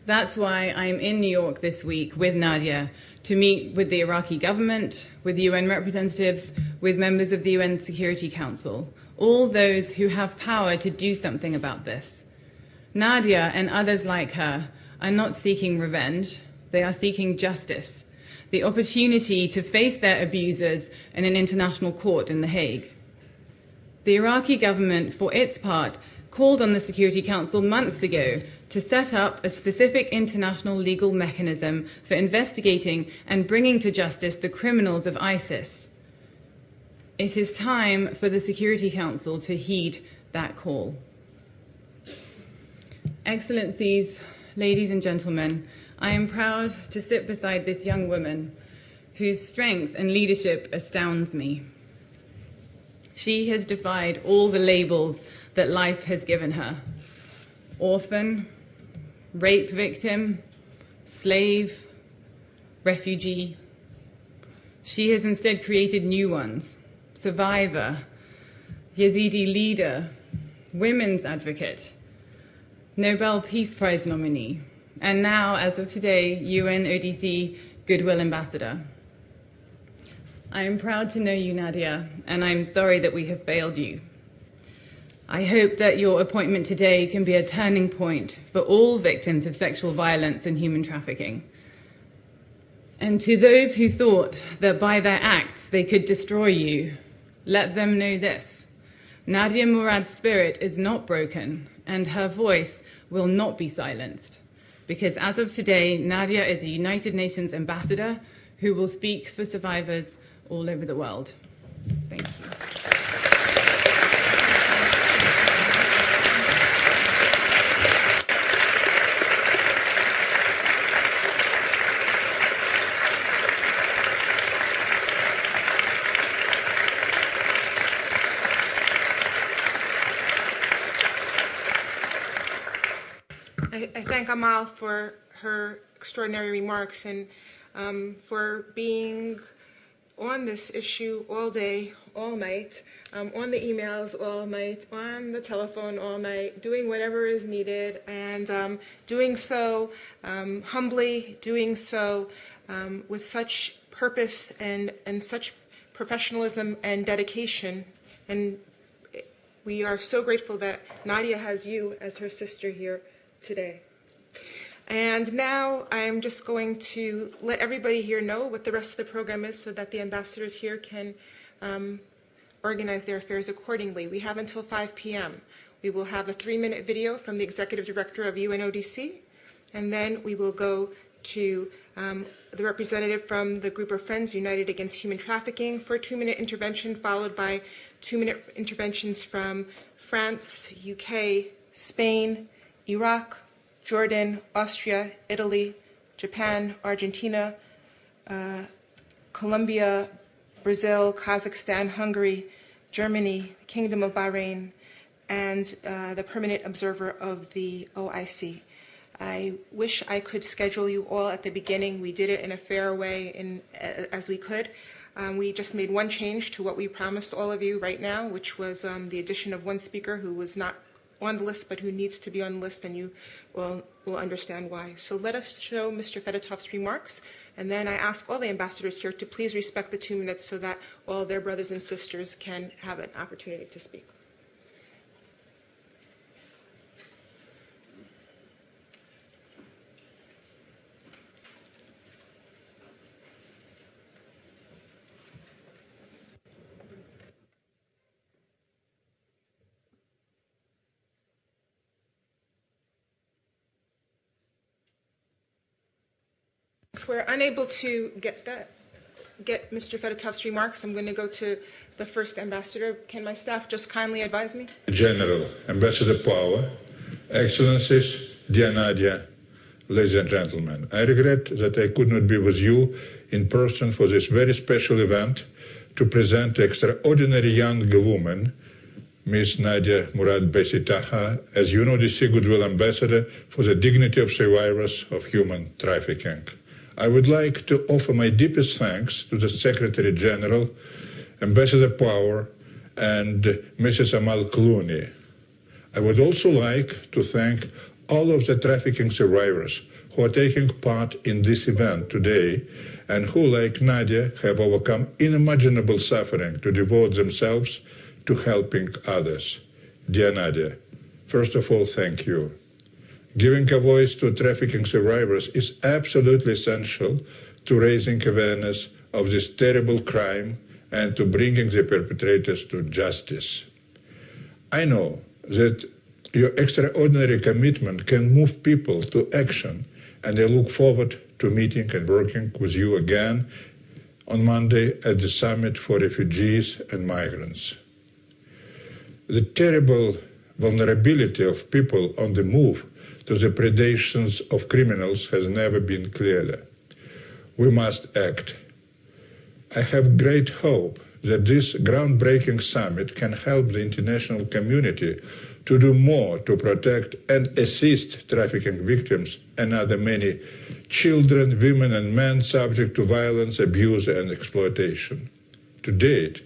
That's why I'm in New York this week with Nadia to meet with the Iraqi government, with UN representatives, with members of the UN Security Council, all those who have power to do something about this. Nadia and others like her are not seeking revenge. They are seeking justice, the opportunity to face their abusers in an international court in The Hague. The Iraqi government, for its part, called on the Security Council months ago to set up a specific international legal mechanism for investigating and bringing to justice the criminals of ISIS. It is time for the Security Council to heed that call. Excellencies, ladies and gentlemen, I am proud to sit beside this young woman whose strength and leadership astounds me. She has defied all the labels that life has given her: orphan, rape victim, slave, refugee. She has instead created new ones: survivor, Yazidi leader, women's advocate, Nobel Peace Prize nominee, and now, as of today, UNODC Goodwill Ambassador. I am proud to know you, Nadia, and I'm sorry that we have failed you. I hope that your appointment today can be a turning point for all victims of sexual violence and human trafficking. And to those who thought that by their acts they could destroy you, let them know this: Nadia Murad's spirit is not broken, and her voice will not be silenced. Because as of today, Nadia is a United Nations ambassador who will speak for survivors all over the world. Thank you. I thank Amal for her extraordinary remarks and for being on this issue all day, all night, on the emails all night, on the telephone all night, doing whatever is needed, and doing so humbly, doing so with such purpose and such professionalism and dedication. And we are so grateful that Nadia has you as her sister here today. And now I'm just going to let everybody here know what the rest of the program is so that the ambassadors here can organize their affairs accordingly. We have until 5 p.m. We will have a 3-minute video from the Executive Director of UNODC, and then we will go to the representative from the Group of Friends United Against Human Trafficking for a 2-minute intervention, followed by 2-minute interventions from France, UK, Spain, Iraq, Jordan, Austria, Italy, Japan, Argentina, Colombia, Brazil, Kazakhstan, Hungary, Germany, the Kingdom of Bahrain, and the permanent observer of the OIC. I wish I could schedule you all at the beginning. We did it in a fair way as we could. We just made one change to what we promised all of you right now, which was the addition of one speaker who was not on the list, but who needs to be on the list, and you will understand why. So let us show Mr. Fedotov's remarks, and then I ask all the ambassadors here to please respect the 2 minutes so that all their brothers and sisters can have an opportunity to speak. If we're unable to get Mr. Fedotov's remarks, I'm going to go to the first ambassador. Can my staff just kindly advise me? General, Ambassador Power, Excellencies, dear Nadia, ladies and gentlemen, I regret that I could not be with you in person for this very special event to present extraordinary young woman, Ms. Nadia Murad Besitaha, as UNODC Goodwill Ambassador for the dignity of survivors of human trafficking. I would like to offer my deepest thanks to the Secretary General, Ambassador Power, and Mrs. Amal Clooney. I would also like to thank all of the trafficking survivors who are taking part in this event today and who, like Nadia, have overcome unimaginable suffering to devote themselves to helping others. Dear Nadia, first of all, thank you. Giving a voice to trafficking survivors is absolutely essential to raising awareness of this terrible crime and to bringing the perpetrators to justice. I know that your extraordinary commitment can move people to action, and I look forward to meeting and working with you again on Monday at the Summit for Refugees and Migrants. The terrible vulnerability of people on the move to the predations of criminals has never been clearer. We must act. I have great hope that this groundbreaking summit can help the international community to do more to protect and assist trafficking victims and other many children, women and men subject to violence, abuse and exploitation. To date,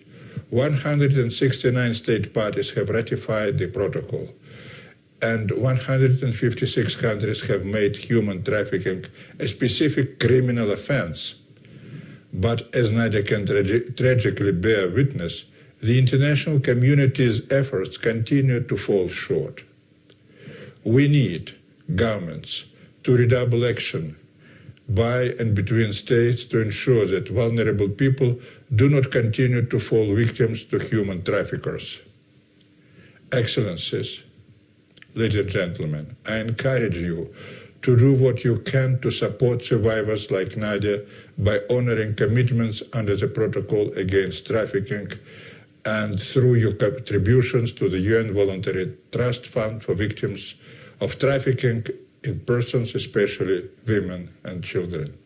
169 state parties have ratified the protocol, and 156 countries have made human trafficking a specific criminal offense. But as Nadia can tragically bear witness, the international community's efforts continue to fall short. We need governments to redouble action by and between states to ensure that vulnerable people do not continue to fall victims to human traffickers. Excellencies, ladies and gentlemen, I encourage you to do what you can to support survivors like Nadia by honoring commitments under the Protocol Against Trafficking and through your contributions to the UN Voluntary Trust Fund for victims of trafficking in persons, especially women and children.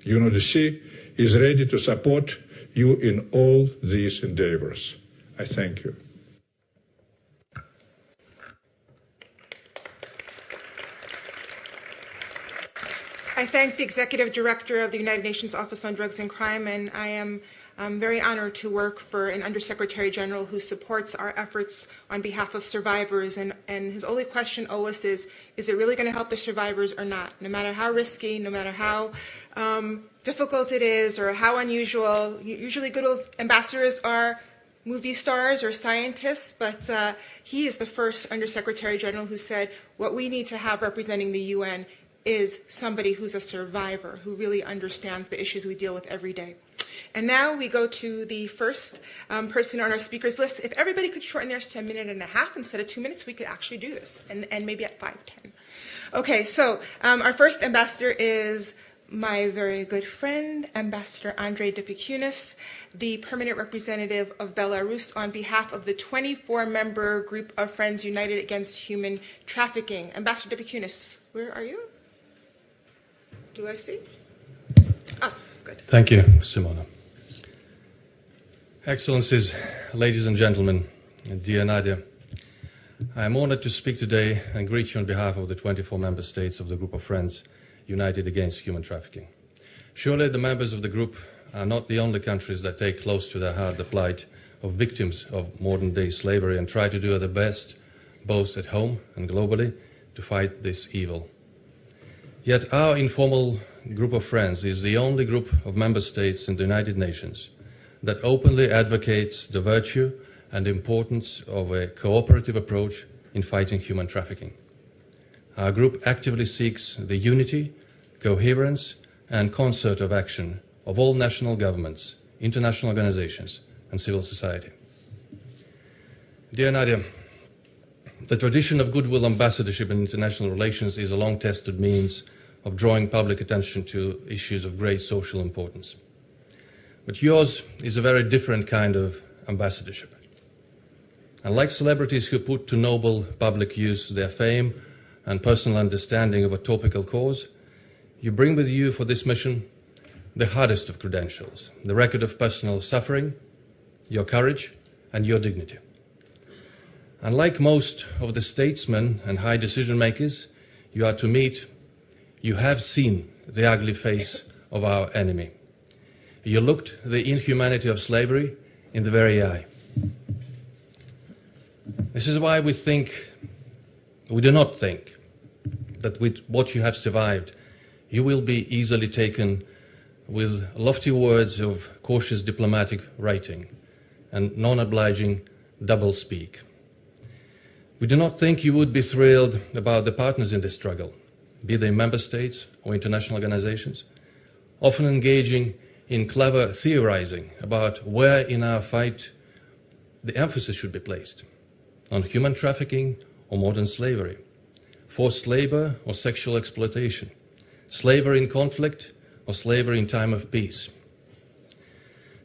UNODC is ready to support you in all these endeavors. I thank you. I thank the Executive Director of the United Nations Office on Drugs and Crime, and I am very honored to work for an Undersecretary General who supports our efforts on behalf of survivors, and his only question always is it really going to help the survivors or not? No matter how risky, no matter how difficult it is or how unusual, usually good old ambassadors are movie stars or scientists, but he is the first Undersecretary General who said what we need to have representing the UN is somebody who's a survivor, who really understands the issues we deal with every day. And now we go to the first person on our speakers list. If everybody could shorten theirs to a minute and a half instead of 2 minutes, we could actually do this, and maybe at 5:10. Okay, so our first ambassador is my very good friend, Ambassador Andrei Depekunis, the permanent representative of Belarus on behalf of the 24-member group of Friends United Against Human Trafficking. Ambassador Depekunis, where are you? Do I see? Ah, good. Thank you, Simona. Excellencies, ladies and gentlemen, dear Nadia, I am honored to speak today and greet you on behalf of the 24 member states of the Group of Friends United Against Human Trafficking. Surely the members of the group are not the only countries that take close to their heart the plight of victims of modern-day slavery and try to do their best, both at home and globally, to fight this evil. Yet our informal group of friends is the only group of member states in the United Nations that openly advocates the virtue and importance of a cooperative approach in fighting human trafficking. Our group actively seeks the unity, coherence and concert of action of all national governments, international organizations and civil society. Dear Nadia, the tradition of goodwill ambassadorship in international relations is a long-tested means of drawing public attention to issues of great social importance. But yours is a very different kind of ambassadorship. Unlike celebrities who put to noble public use their fame and personal understanding of a topical cause, you bring with you for this mission the hardest of credentials, the record of personal suffering, your courage, and your dignity. Unlike most of the statesmen and high decision makers you are to meet, you have seen the ugly face of our enemy. You looked the inhumanity of slavery in the very eye. This is why we do not think, that with what you have survived, you will be easily taken with lofty words of cautious diplomatic writing and non-obliging doublespeak. We do not think you would be thrilled about the partners in this struggle, be they member states or international organizations, often engaging in clever theorizing about where in our fight the emphasis should be placed, on human trafficking or modern slavery, forced labor or sexual exploitation, slavery in conflict or slavery in time of peace.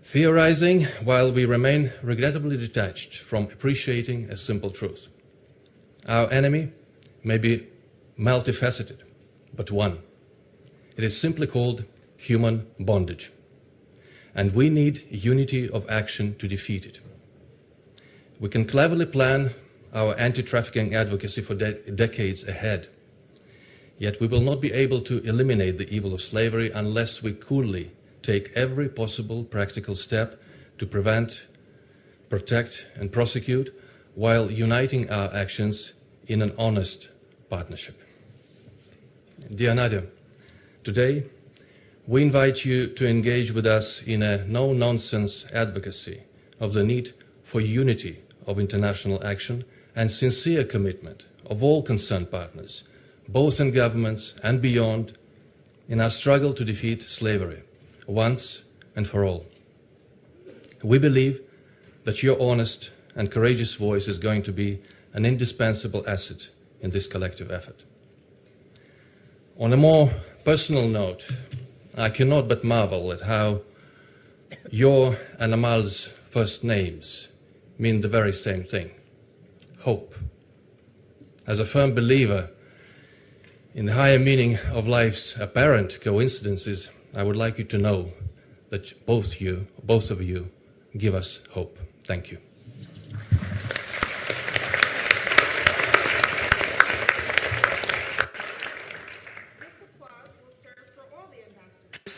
Theorizing while we remain regrettably detached from appreciating a simple truth. Our enemy may be multifaceted, but one. It is simply called human bondage. And we need unity of action to defeat it. We can cleverly plan our anti-trafficking advocacy for decades ahead. Yet we will not be able to eliminate the evil of slavery unless we coolly take every possible practical step to prevent, protect, and prosecute while uniting our actions in an honest partnership. Dear Nadia, today we invite you to engage with us in a no-nonsense advocacy of the need for unity of international action and sincere commitment of all concerned partners, both in governments and beyond, in our struggle to defeat slavery, once and for all. We believe that your honest and courageous voice is going to be an indispensable asset in this collective effort. On a more personal note, I cannot but marvel at how your and Amal's first names mean the very same thing, hope. As a firm believer in the higher meaning of life's apparent coincidences, I would like you to know that both of you give us hope. Thank you.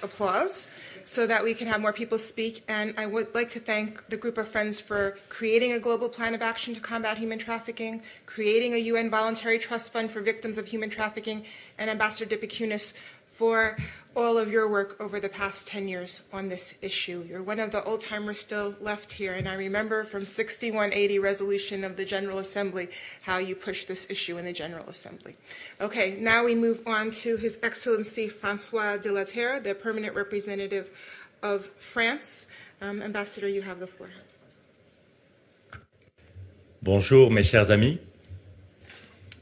Applause so that we can have more people speak, and I would like to thank the group of friends for creating a global plan of action to combat human trafficking, creating a UN voluntary trust fund for victims of human trafficking, and Ambassador Dipikunis for all of your work over the past 10 years on this issue. You're one of the old-timers still left here, and I remember from 6180 resolution of the General Assembly how you pushed this issue in the General Assembly. Okay, now we move on to His Excellency François de la Terre, the permanent representative of France. Ambassador, you have the floor. Bonjour, mes chers amis.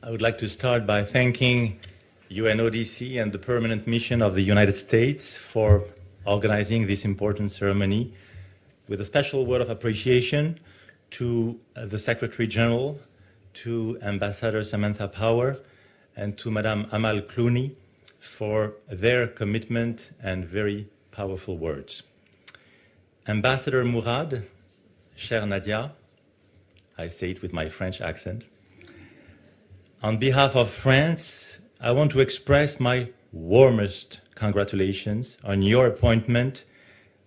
I would like to start by thanking UNODC and the Permanent Mission of the United States for organizing this important ceremony, with a special word of appreciation to the Secretary General, to Ambassador Samantha Power, and to Madame Amal Clooney for their commitment and very powerful words. Ambassador Murad, chère Nadia, I say it with my French accent, on behalf of France, I want to express my warmest congratulations on your appointment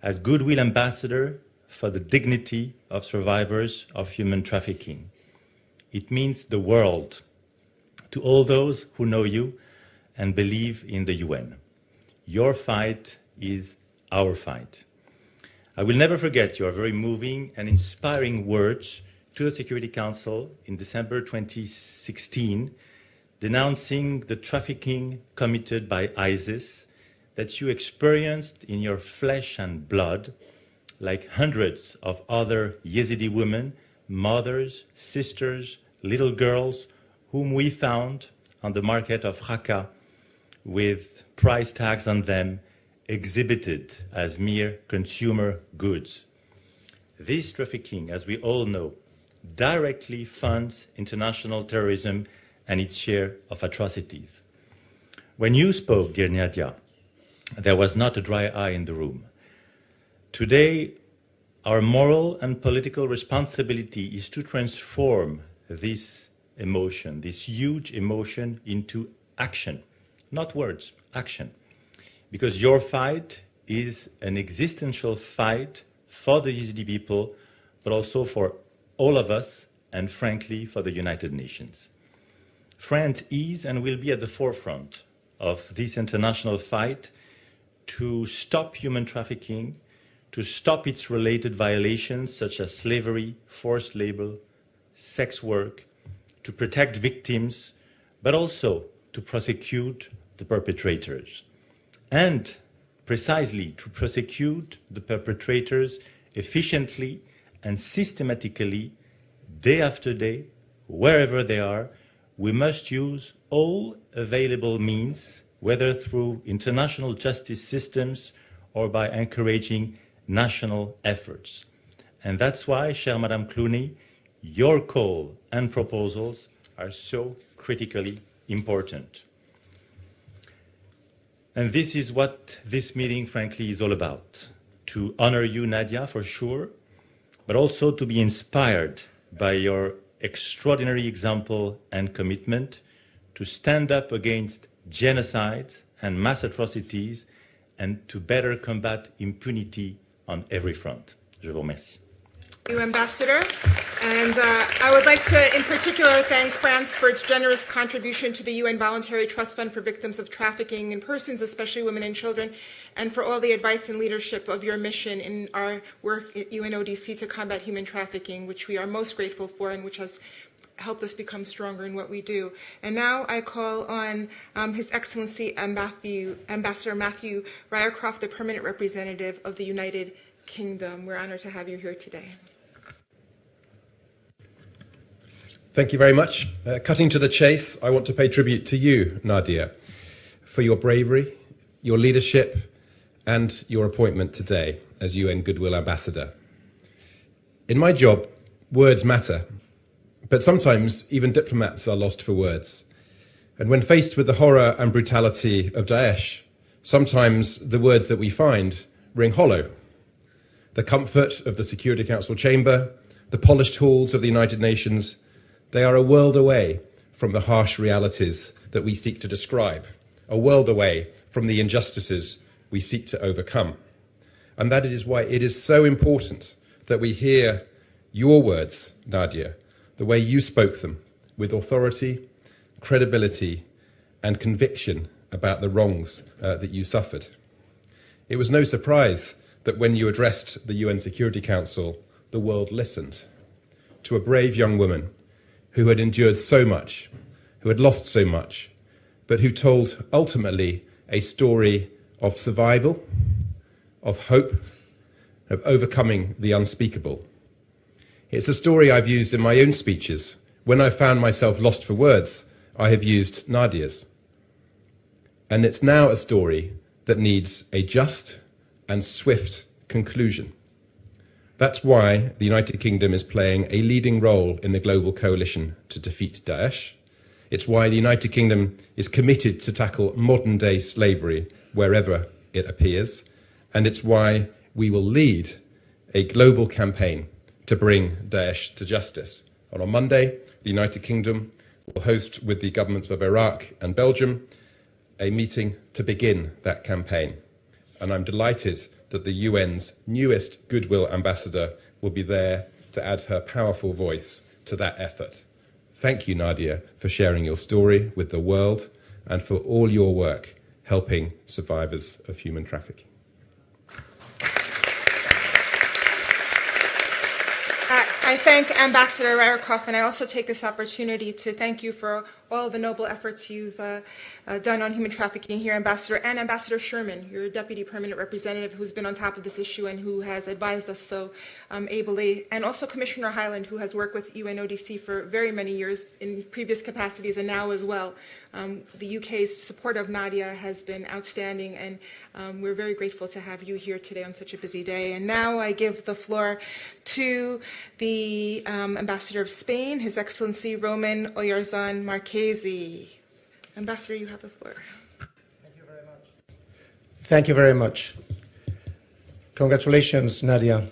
as Goodwill Ambassador for the dignity of survivors of human trafficking. It means the world to all those who know you and believe in the UN. Your fight is our fight. I will never forget your very moving and inspiring words to the Security Council in December 2016, denouncing the trafficking committed by ISIS that you experienced in your flesh and blood, like hundreds of other Yazidi women, mothers, sisters, little girls, whom we found on the market of Raqqa with price tags on them, exhibited as mere consumer goods. This trafficking, as we all know, directly funds international terrorism and its share of atrocities. When you spoke, dear Nadia, there was not a dry eye in the room. Today, our moral and political responsibility is to transform this emotion, this huge emotion, into action. Not words, action. Because your fight is an existential fight for the Yazidi people, but also for all of us, and frankly, for the United Nations. France is and will be at the forefront of this international fight to stop human trafficking, to stop its related violations such as slavery, forced labor, sex work, to protect victims, but also to prosecute the perpetrators. And precisely to prosecute the perpetrators efficiently and systematically, day after day, wherever they are, we must use all available means, whether through international justice systems or by encouraging national efforts. And that's why, chère Madame Clooney, your call and proposals are so critically important. And this is what this meeting, frankly, is all about. To honor you, Nadia, for sure, but also to be inspired by your extraordinary example and commitment to stand up against genocides and mass atrocities and to better combat impunity on every front. Je vous remercie. Thank you, Ambassador. And I would like to, in particular, thank France for its generous contribution to the UN Voluntary Trust Fund for Victims of Trafficking in Persons, especially women and children, and for all the advice and leadership of your mission in our work at UNODC to combat human trafficking, which we are most grateful for and which has helped us become stronger in what we do. And now I call on His Excellency Ambassador Matthew Ryercroft, the Permanent Representative of the United Kingdom. We're honored to have you here today. Thank you very much. Cutting to the chase, I want to pay tribute to you, Nadia, for your bravery, your leadership, and your appointment today as UN Goodwill Ambassador. In my job, words matter, but sometimes even diplomats are lost for words. And when faced with the horror and brutality of Daesh, sometimes the words that we find ring hollow. The comfort of the Security Council chamber, the polished halls of the United Nations, they are a world away from the harsh realities that we seek to describe, a world away from the injustices we seek to overcome. And that is why it is so important that we hear your words, Nadia, the way you spoke them, with authority, credibility, and conviction about the wrongs that you suffered. It was no surprise that when you addressed the UN Security Council, the world listened to a brave young woman who had endured so much, who had lost so much, but who told ultimately a story of survival, of hope, of overcoming the unspeakable. It's a story I've used in my own speeches. When I found myself lost for words, I have used Nadia's. And it's now a story that needs a just and swift conclusion. That's why the United Kingdom is playing a leading role in the global coalition to defeat Daesh. It's why the United Kingdom is committed to tackle modern-day slavery wherever it appears. And it's why we will lead a global campaign to bring Daesh to justice. And on Monday, the United Kingdom will host, with the governments of Iraq and Belgium, a meeting to begin that campaign. And I'm delighted that the UN's newest Goodwill Ambassador will be there to add her powerful voice to that effort. Thank you, Nadia, for sharing your story with the world and for all your work helping survivors of human trafficking. I thank Ambassador Ryercroft, and I also take this opportunity to thank you for all the noble efforts you've done on human trafficking here, Ambassador, and Ambassador Sherman, your Deputy Permanent Representative, who's been on top of this issue and who has advised us so ably, and also Commissioner Hyland, who has worked with UNODC for very many years in previous capacities and now as well. The UK's support of Nadia has been outstanding, and we're very grateful to have you here today on such a busy day. And now I give the floor to the Ambassador of Spain, His Excellency Roman Oyarzan Marchesi. Ambassador, you have the floor. Thank you very much. Thank you very much. Congratulations, Nadia.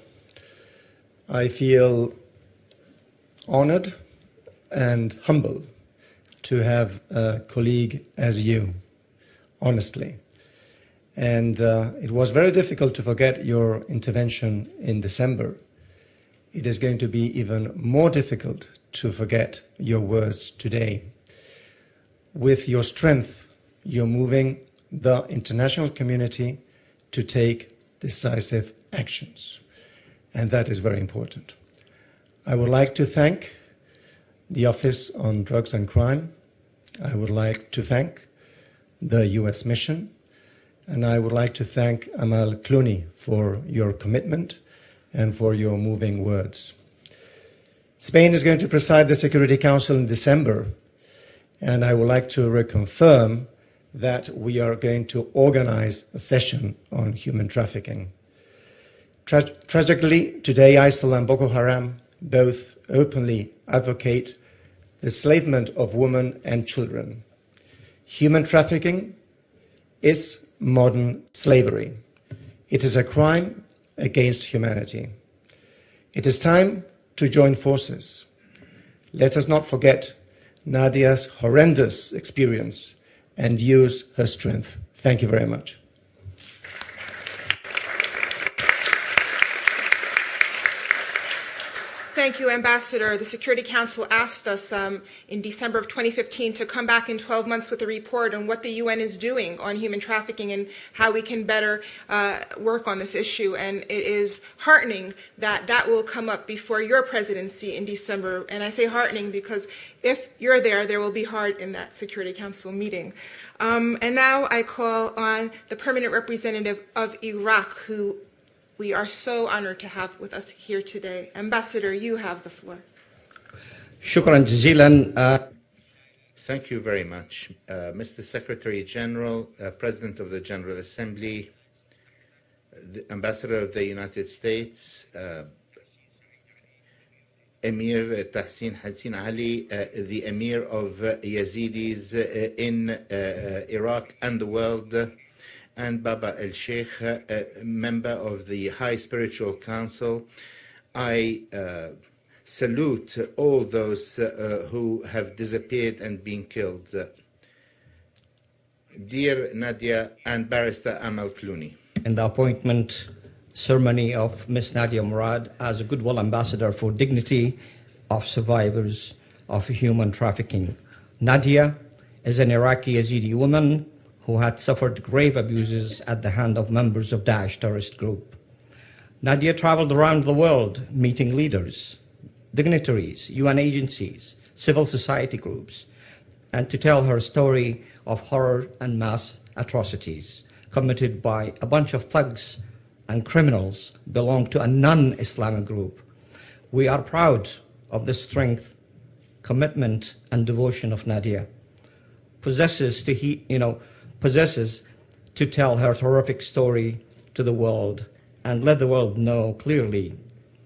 I feel honored and humble to have a colleague as you, honestly. And it was very difficult to forget your intervention in December. It is going to be even more difficult to forget your words today. With your strength, you're moving the international community to take decisive actions. And that is very important. I would like to thank the Office on Drugs and Crime. I would like to thank the US mission. And I would like to thank Amal Clooney for your commitment and for your moving words. Spain is going to preside the Security Council in December, and I would like to reconfirm that we are going to organize a session on human trafficking. Tragically, today ISIL and Boko Haram both openly advocate the enslavement of women and children. Human trafficking is modern slavery. It is a crime against humanity. It is time to join forces. Let us not forget Nadia's horrendous experience and use her strength. Thank you very much. Thank you, Ambassador. The Security Council asked us in December of 2015 to come back in 12 months with a report on what the UN is doing on human trafficking and how we can better work on this issue. And it is heartening that that will come up before your presidency in December. And I say heartening because if you're there, there will be heart in that Security Council meeting. And now I call on the permanent representative of Iraq, who we are so honored to have with us here today. Ambassador, you have the floor. Shukran jazilan. Thank you very much. Mr. Secretary General, President of the General Assembly, the Ambassador of the United States, Emir Tahsin Hassin Ali, the Emir of Yazidis in Iraq and the world, and Baba el-Sheikh, member of the High Spiritual Council. I salute all those who have disappeared and been killed. Dear Nadia and Barrister Amal Clooney. In the appointment ceremony of Ms. Nadia Murad as a Goodwill Ambassador for Dignity of Survivors of Human Trafficking. Nadia is an Iraqi Yazidi woman who had suffered grave abuses at the hand of members of Daesh terrorist group. Nadia traveled around the world meeting leaders, dignitaries, UN agencies, civil society groups, and to tell her story of horror and mass atrocities committed by a bunch of thugs and criminals belong to a non-Islamic group. We are proud of the strength, commitment, and devotion of Nadia. Possesses to tell her horrific story to the world and let the world know clearly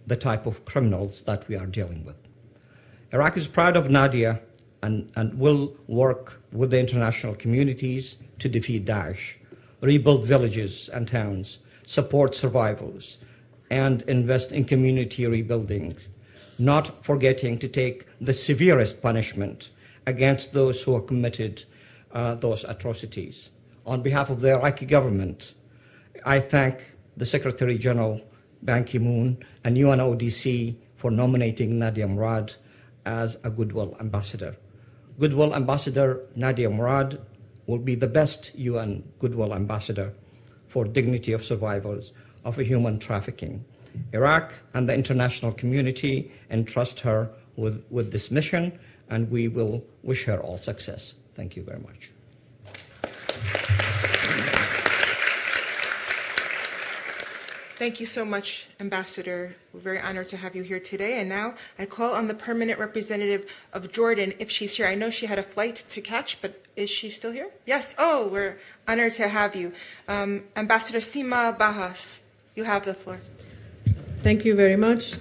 the type of criminals that we are dealing with. Iraq is proud of Nadia and will work with the international communities to defeat Daesh, rebuild villages and towns, support survivors, and invest in community rebuilding, not forgetting to take the severest punishment against those who have committed those atrocities. On behalf of the Iraqi government, I thank the Secretary General Ban Ki-moon and UNODC for nominating Nadia Murad as a Goodwill Ambassador. Goodwill Ambassador Nadia Murad will be the best UN Goodwill Ambassador for dignity of survivors of human trafficking. Iraq and the international community entrust her with this mission, and we will wish her all success. Thank you very much. Thank you so much, Ambassador. We're very honored to have you here today. And now I call on the permanent representative of Jordan, if she's here. I know she had a flight to catch, but is she still here? Yes. Oh, we're honored to have you. Ambassador Sima Bahas, you have the floor. Thank you very much.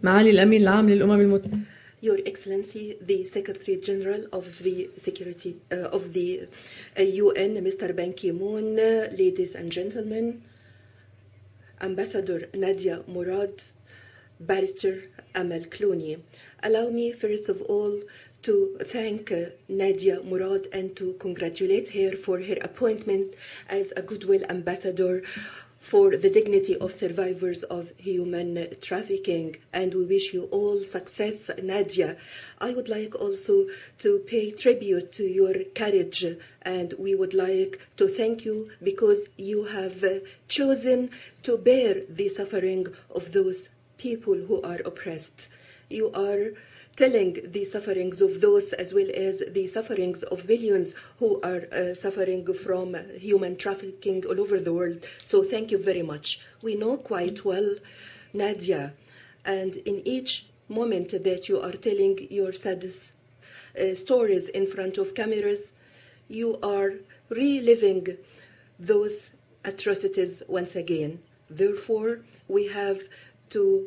معالي الأمين العام للأمم المتحدة. Your Excellency, the Secretary General of the Security of the UN, Mr. Ban Ki-moon, ladies and gentlemen, Ambassador Nadia Murad, Barrister Amal Clooney. Allow me, first of all, to thank Nadia Murad and to congratulate her for her appointment as a Goodwill Ambassador for the dignity of survivors of human trafficking, and we wish you all success, Nadia. I would like also to pay tribute to your courage, and we would like to thank you because you have chosen to bear the suffering of those people who are oppressed. You are telling the sufferings of those as well as the sufferings of millions who are suffering from human trafficking all over the world. So thank you very much. We know quite well, Nadia, and in each moment that you are telling your saddest stories in front of cameras, you are reliving those atrocities once again. Therefore, we have to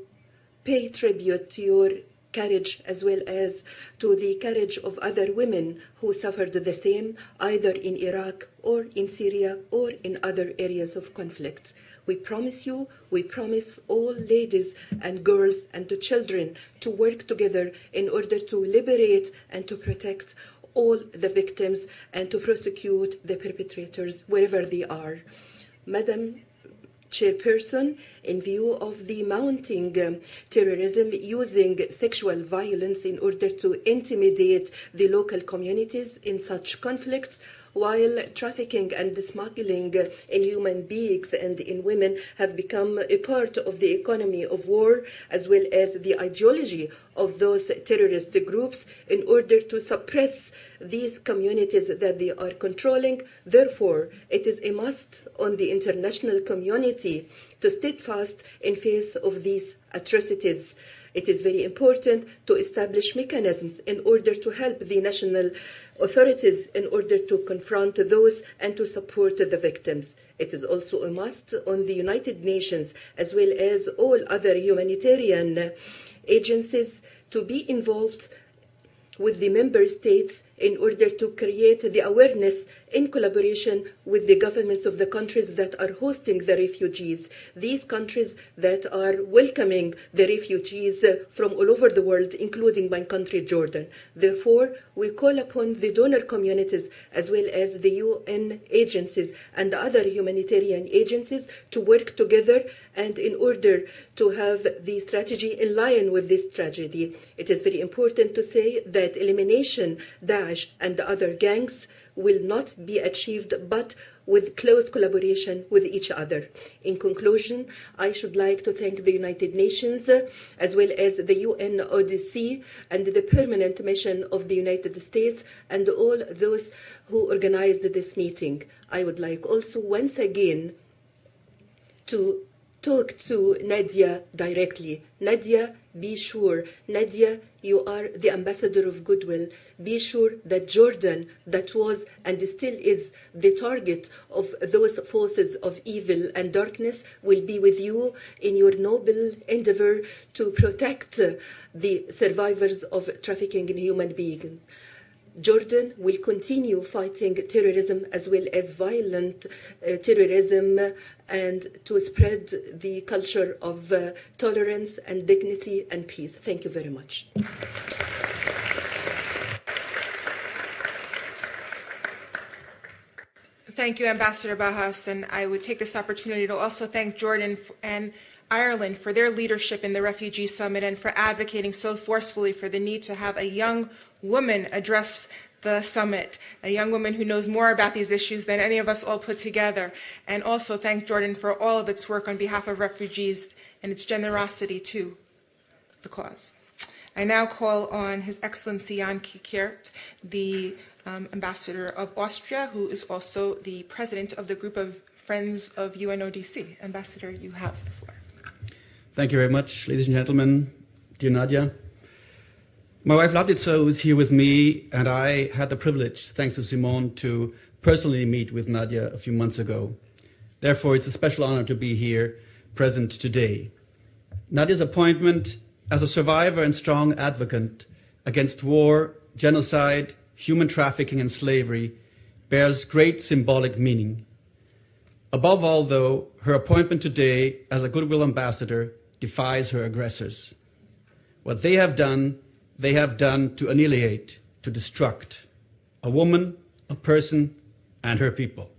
pay tribute to your courage as well as to the courage of other women who suffered the same either in Iraq or in Syria or in other areas of conflict. We promise you, we promise all ladies and girls and the children to work together in order to liberate and to protect all the victims and to prosecute the perpetrators wherever they are. Madam Chairperson, in view of the mounting terrorism using sexual violence in order to intimidate the local communities in such conflicts, while trafficking and smuggling in human beings and in women have become a part of the economy of war, as well as the ideology of those terrorist groups in order to suppress these communities that they are controlling. Therefore, it is a must on the international community to steadfast in face of these atrocities. It is very important to establish mechanisms in order to help the national authorities in order to confront those and to support the victims. It is also a must on the United Nations as well as all other humanitarian agencies to be involved with the member states in order to create the awareness in collaboration with the governments of the countries that are hosting the refugees, these countries that are welcoming the refugees from all over the world, including my country, Jordan. Therefore, we call upon the donor communities as well as the UN agencies and other humanitarian agencies to work together and in order to have the strategy in line with this tragedy. It is very important to say that elimination, Daesh and other gangs will not be achieved but with close collaboration with each other. In conclusion, I should like to thank the United Nations as well as the UNODC and the permanent mission of the United States and all those who organized this meeting. I would like also once again to talk to Nadia directly. Nadia, be sure. Nadia, you are the ambassador of goodwill. Be sure that Jordan, that was and still is the target of those forces of evil and darkness, will be with you in your noble endeavor to protect the survivors of trafficking in human beings. Jordan will continue fighting terrorism as well as violent terrorism and to spread the culture of tolerance and dignity and peace. Thank you very much. Thank you, Ambassador Bahas, and I would take this opportunity to also thank Jordan and Ireland for their leadership in the Refugee Summit and for advocating so forcefully for the need to have a young woman address the summit, a young woman who knows more about these issues than any of us all put together. And also thank Jordan for all of its work on behalf of refugees and its generosity too. the cause. I now call on His Excellency Jan Kiekert, the Ambassador of Austria, who is also the President of the Group of Friends of UNODC. Ambassador, you have the floor. Thank you very much, ladies and gentlemen. Dear Nadia, my wife Latica is here with me, and I had the privilege, thanks to Simone, to personally meet with Nadia a few months ago. Therefore, it's a special honor to be here, present today. Nadia's appointment as a survivor and strong advocate against war, genocide, human trafficking, and slavery bears great symbolic meaning. Above all, though, her appointment today as a Goodwill Ambassador defies her aggressors. What they have done to annihilate, to destruct a woman, a person, and her people.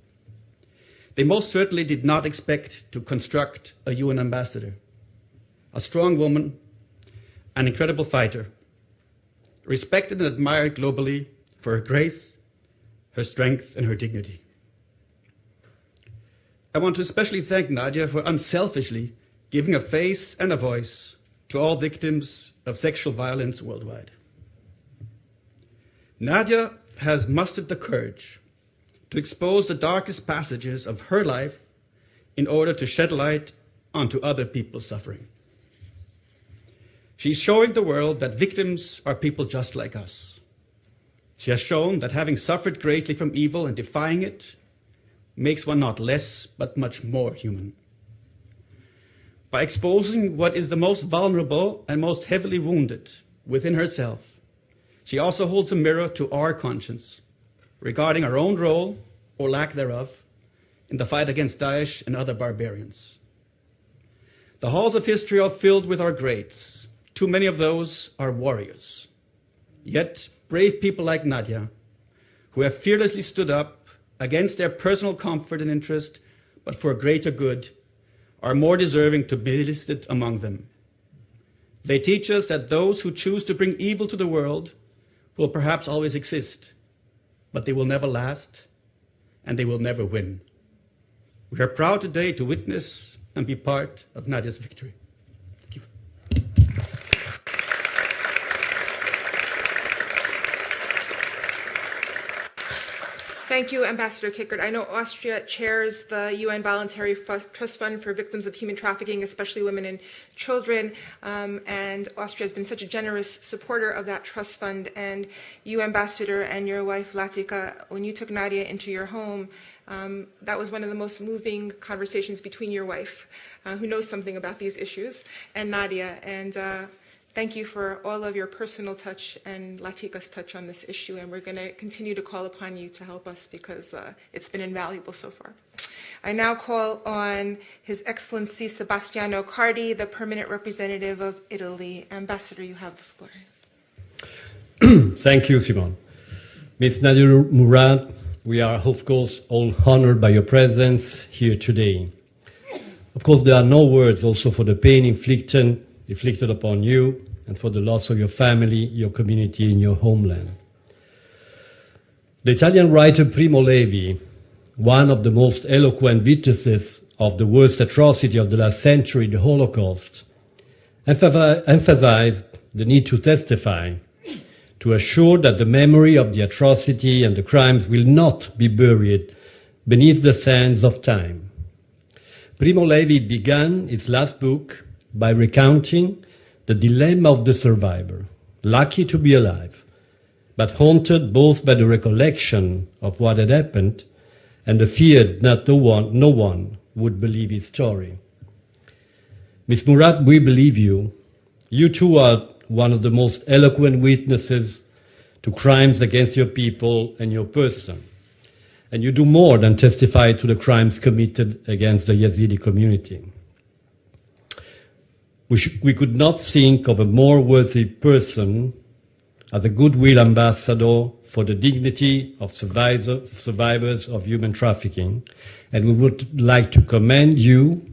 They most certainly did not expect to construct a UN ambassador, a strong woman, an incredible fighter, respected and admired globally for her grace, her strength, and her dignity. I want to especially thank Nadia for unselfishly giving a face and a voice to all victims of sexual violence worldwide. Nadia has mustered the courage to expose the darkest passages of her life in order to shed light onto other people's suffering. She's showing the world that victims are people just like us. She has shown that having suffered greatly from evil and defying it makes one not less, but much more human. By exposing what is the most vulnerable and most heavily wounded within herself, she also holds a mirror to our conscience regarding our own role, or lack thereof, in the fight against Daesh and other barbarians. The halls of history are filled with our greats. Too many of those are warriors. Yet, brave people like Nadia, who have fearlessly stood up against their personal comfort and interest, but for a greater good, are more deserving to be listed among them. They teach us that those who choose to bring evil to the world will perhaps always exist, but they will never last, and they will never win. We are proud today to witness and be part of Nadia's victory. Thank you. Thank you, Ambassador Kiekert. I know Austria chairs the UN Voluntary Trust Fund for Victims of Human Trafficking, especially women and children, and Austria has been such a generous supporter of that trust fund. And you, Ambassador, and your wife, Latica, when you took Nadia into your home, that was one of the most moving conversations between your wife, who knows something about these issues, and Nadia. And thank you for all of your personal touch and Latica's touch on this issue, and we're going to continue to call upon you to help us because it's been invaluable so far. I now call on His Excellency Sebastiano Cardi, the permanent representative of Italy. Ambassador, you have the floor. Thank you, Simone. Ms. Nadia Murad, we are, of course, all honored by your presence here today. Of course, there are no words also for the pain inflicted upon you and for the loss of your family, your community, and your homeland. The Italian writer Primo Levi, one of the most eloquent witnesses of the worst atrocity of the last century, the Holocaust, emphasized the need to testify, to assure that the memory of the atrocity and the crimes will not be buried beneath the sands of time. Primo Levi began his last book by recounting the dilemma of the survivor, lucky to be alive, but haunted both by the recollection of what had happened and the fear that no one would believe his story. Ms. Murad, we believe you. You too are one of the most eloquent witnesses to crimes against your people and your person. And you do more than testify to the crimes committed against the Yazidi community. We could not think of a more worthy person as a goodwill ambassador for the dignity of survivors of human trafficking. And we would like to commend you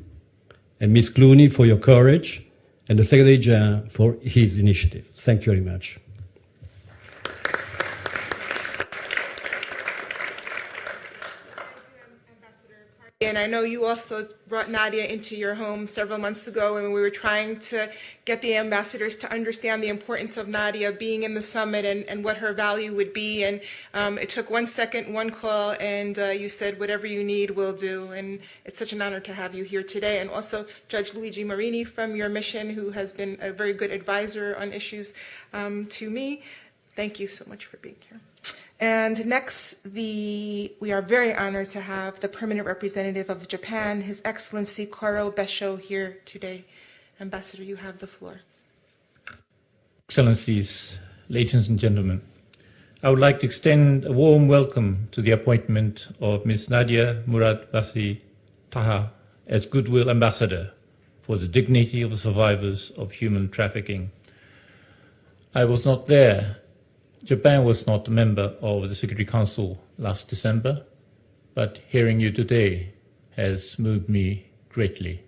and Ms. Clooney for your courage and the Secretary General for his initiative. Thank you very much. and I know you also brought Nadia into your home several months ago, and we were trying to get the ambassadors to understand the importance of Nadia being in the summit and what her value would be. And it took 1 second, one call, and you said, whatever you need, we'll do. And it's such an honor to have you here today. And also Judge Luigi Marini from your mission, who has been a very good advisor on issues to me. Thank you so much for being here. And next, we are very honored to have the permanent representative of Japan, His Excellency Koro Besho, here today. Ambassador, you have the floor. Excellencies, ladies and gentlemen, I would like to extend a warm welcome to the appointment of Ms. Nadia Murad Basi Taha as Goodwill Ambassador for the dignity of the survivors of human trafficking. I was not there. Japan was not a member of the Security Council last December, but hearing you today has moved me greatly.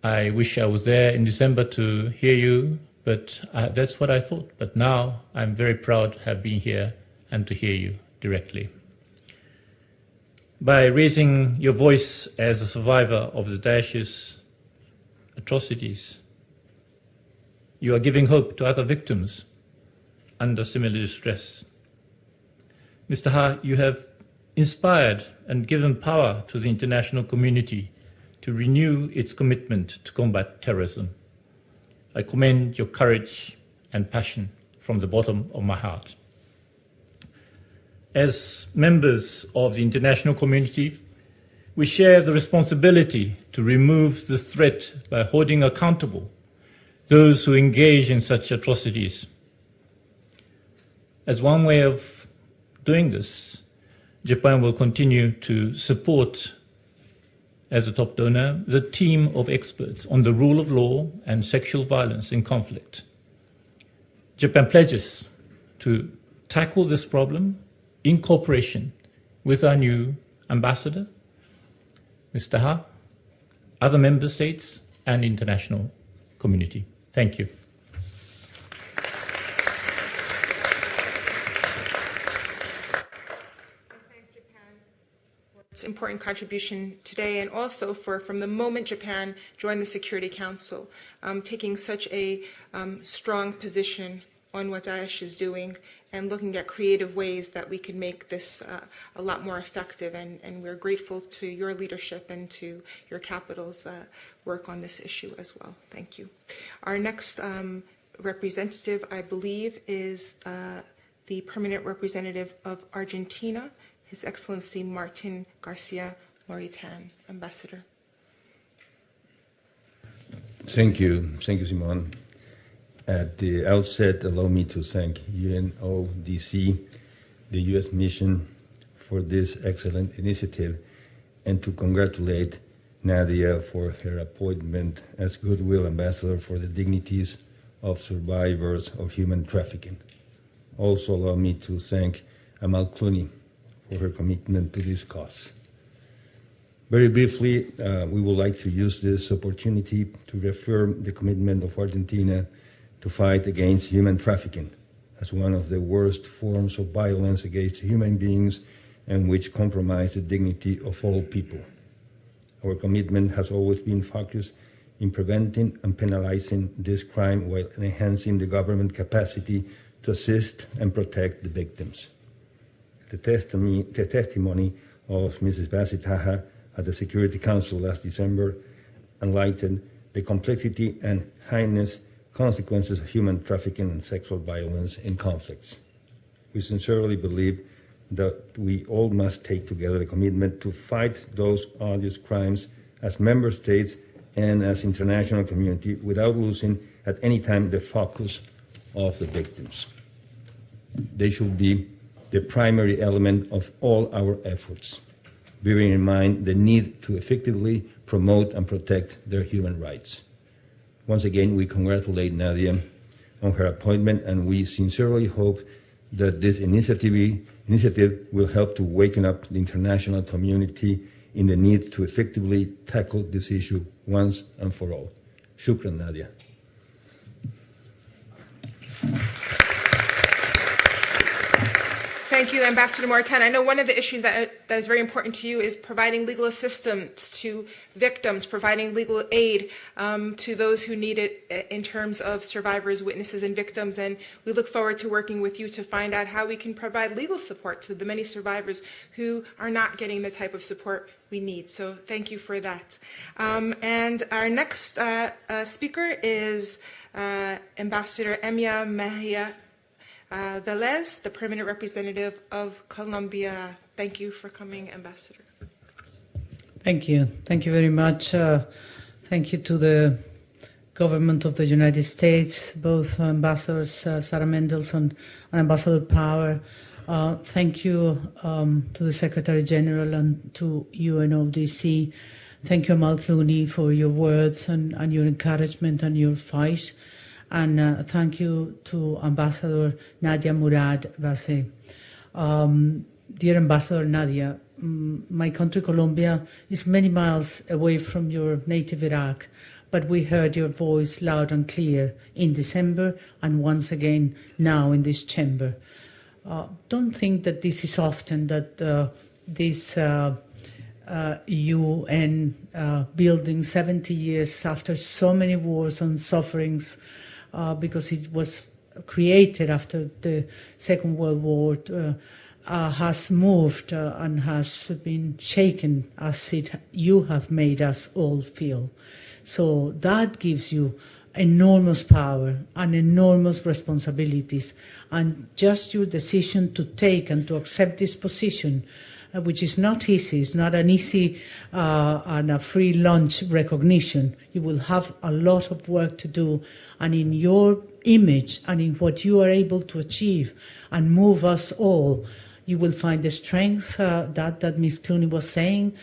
I wish I was there in December to hear you, but that's what I thought. But now I'm very proud to have been here and to hear you directly. By raising your voice as a survivor of the Daesh's atrocities, you are giving hope to other victims under similar distress. Mr. Ha, you have inspired and given power to the international community to renew its commitment to combat terrorism. I commend your courage and passion from the bottom of my heart. As members of the international community, we share the responsibility to remove the threat by holding accountable those who engage in such atrocities. As one way of doing this, Japan will continue to support, as a top donor, the team of experts on the rule of law and sexual violence in conflict. Japan pledges to tackle this problem in cooperation with our new ambassador, Mr. Ha, other member states, and international community. Thank you. Its important contribution today, and also from the moment Japan joined the Security Council, taking such a strong position on what Daesh is doing and looking at creative ways that we can make this a lot more effective. And we're grateful to your leadership and to your capital's work on this issue as well. Thank you. Our next representative, I believe, is the permanent representative of Argentina, His Excellency Martin Garcia Moritan, Ambassador. Thank you, Simon. At the outset, allow me to thank UNODC, the U.S. mission, for this excellent initiative, and to congratulate Nadia for her appointment as Goodwill Ambassador for the dignities of survivors of human trafficking. Also, allow me to thank Amal Clooney for her commitment to this cause. Very briefly, we would like to use this opportunity to reaffirm the commitment of Argentina to fight against human trafficking as one of the worst forms of violence against human beings and which compromise the dignity of all people. Our commitment has always been focused in preventing and penalizing this crime while enhancing the government capacity to assist and protect the victims. The testimony of Mrs. Basi Taha at the Security Council last December enlightened the complexity and heinous consequences of human trafficking and sexual violence in conflicts. We sincerely believe that we all must take together the commitment to fight those odious crimes as member states and as international community without losing at any time the focus of the victims. They should be the primary element of all our efforts, bearing in mind the need to effectively promote and protect their human rights. Once again, we congratulate Nadia on her appointment, and we sincerely hope that this initiative will help to waken up the international community in the need to effectively tackle this issue once and for all. Shukran, Nadia. Thank you, Ambassador Mortan. I know one of the issues that is very important to you is providing legal assistance to victims, providing legal aid to those who need it in terms of survivors, witnesses, and victims. And we look forward to working with you to find out how we can provide legal support to the many survivors who are not getting the type of support we need. So thank you for that. And our next speaker is Ambassador Nadia Murad, the permanent representative of Colombia. Thank you for coming, Ambassador. Thank you. Thank you very much. Thank you to the government of the United States, both Ambassadors Sarah Mendelsohn and Ambassador Power. Thank you to the Secretary General and to UNODC. Thank you, Amal Clooney, for your words and your encouragement and your fight. And thank you to Ambassador Nadia Murad Vase. Dear Ambassador Nadia, my country Colombia is many miles away from your native Iraq, but we heard your voice loud and clear in December and once again now in this chamber. Don't think that this is often that this UN building 70 years after so many wars and sufferings, because it was created after the Second World War, has moved and has been shaken as you have made us all feel. So that gives you enormous power and enormous responsibilities, and just your decision to take and to accept this position, which is not easy. It's not an easy and a free lunch recognition. You will have a lot of work to do, and in your image and in what you are able to achieve and move us all, you will find the strength that Ms. Clooney was saying,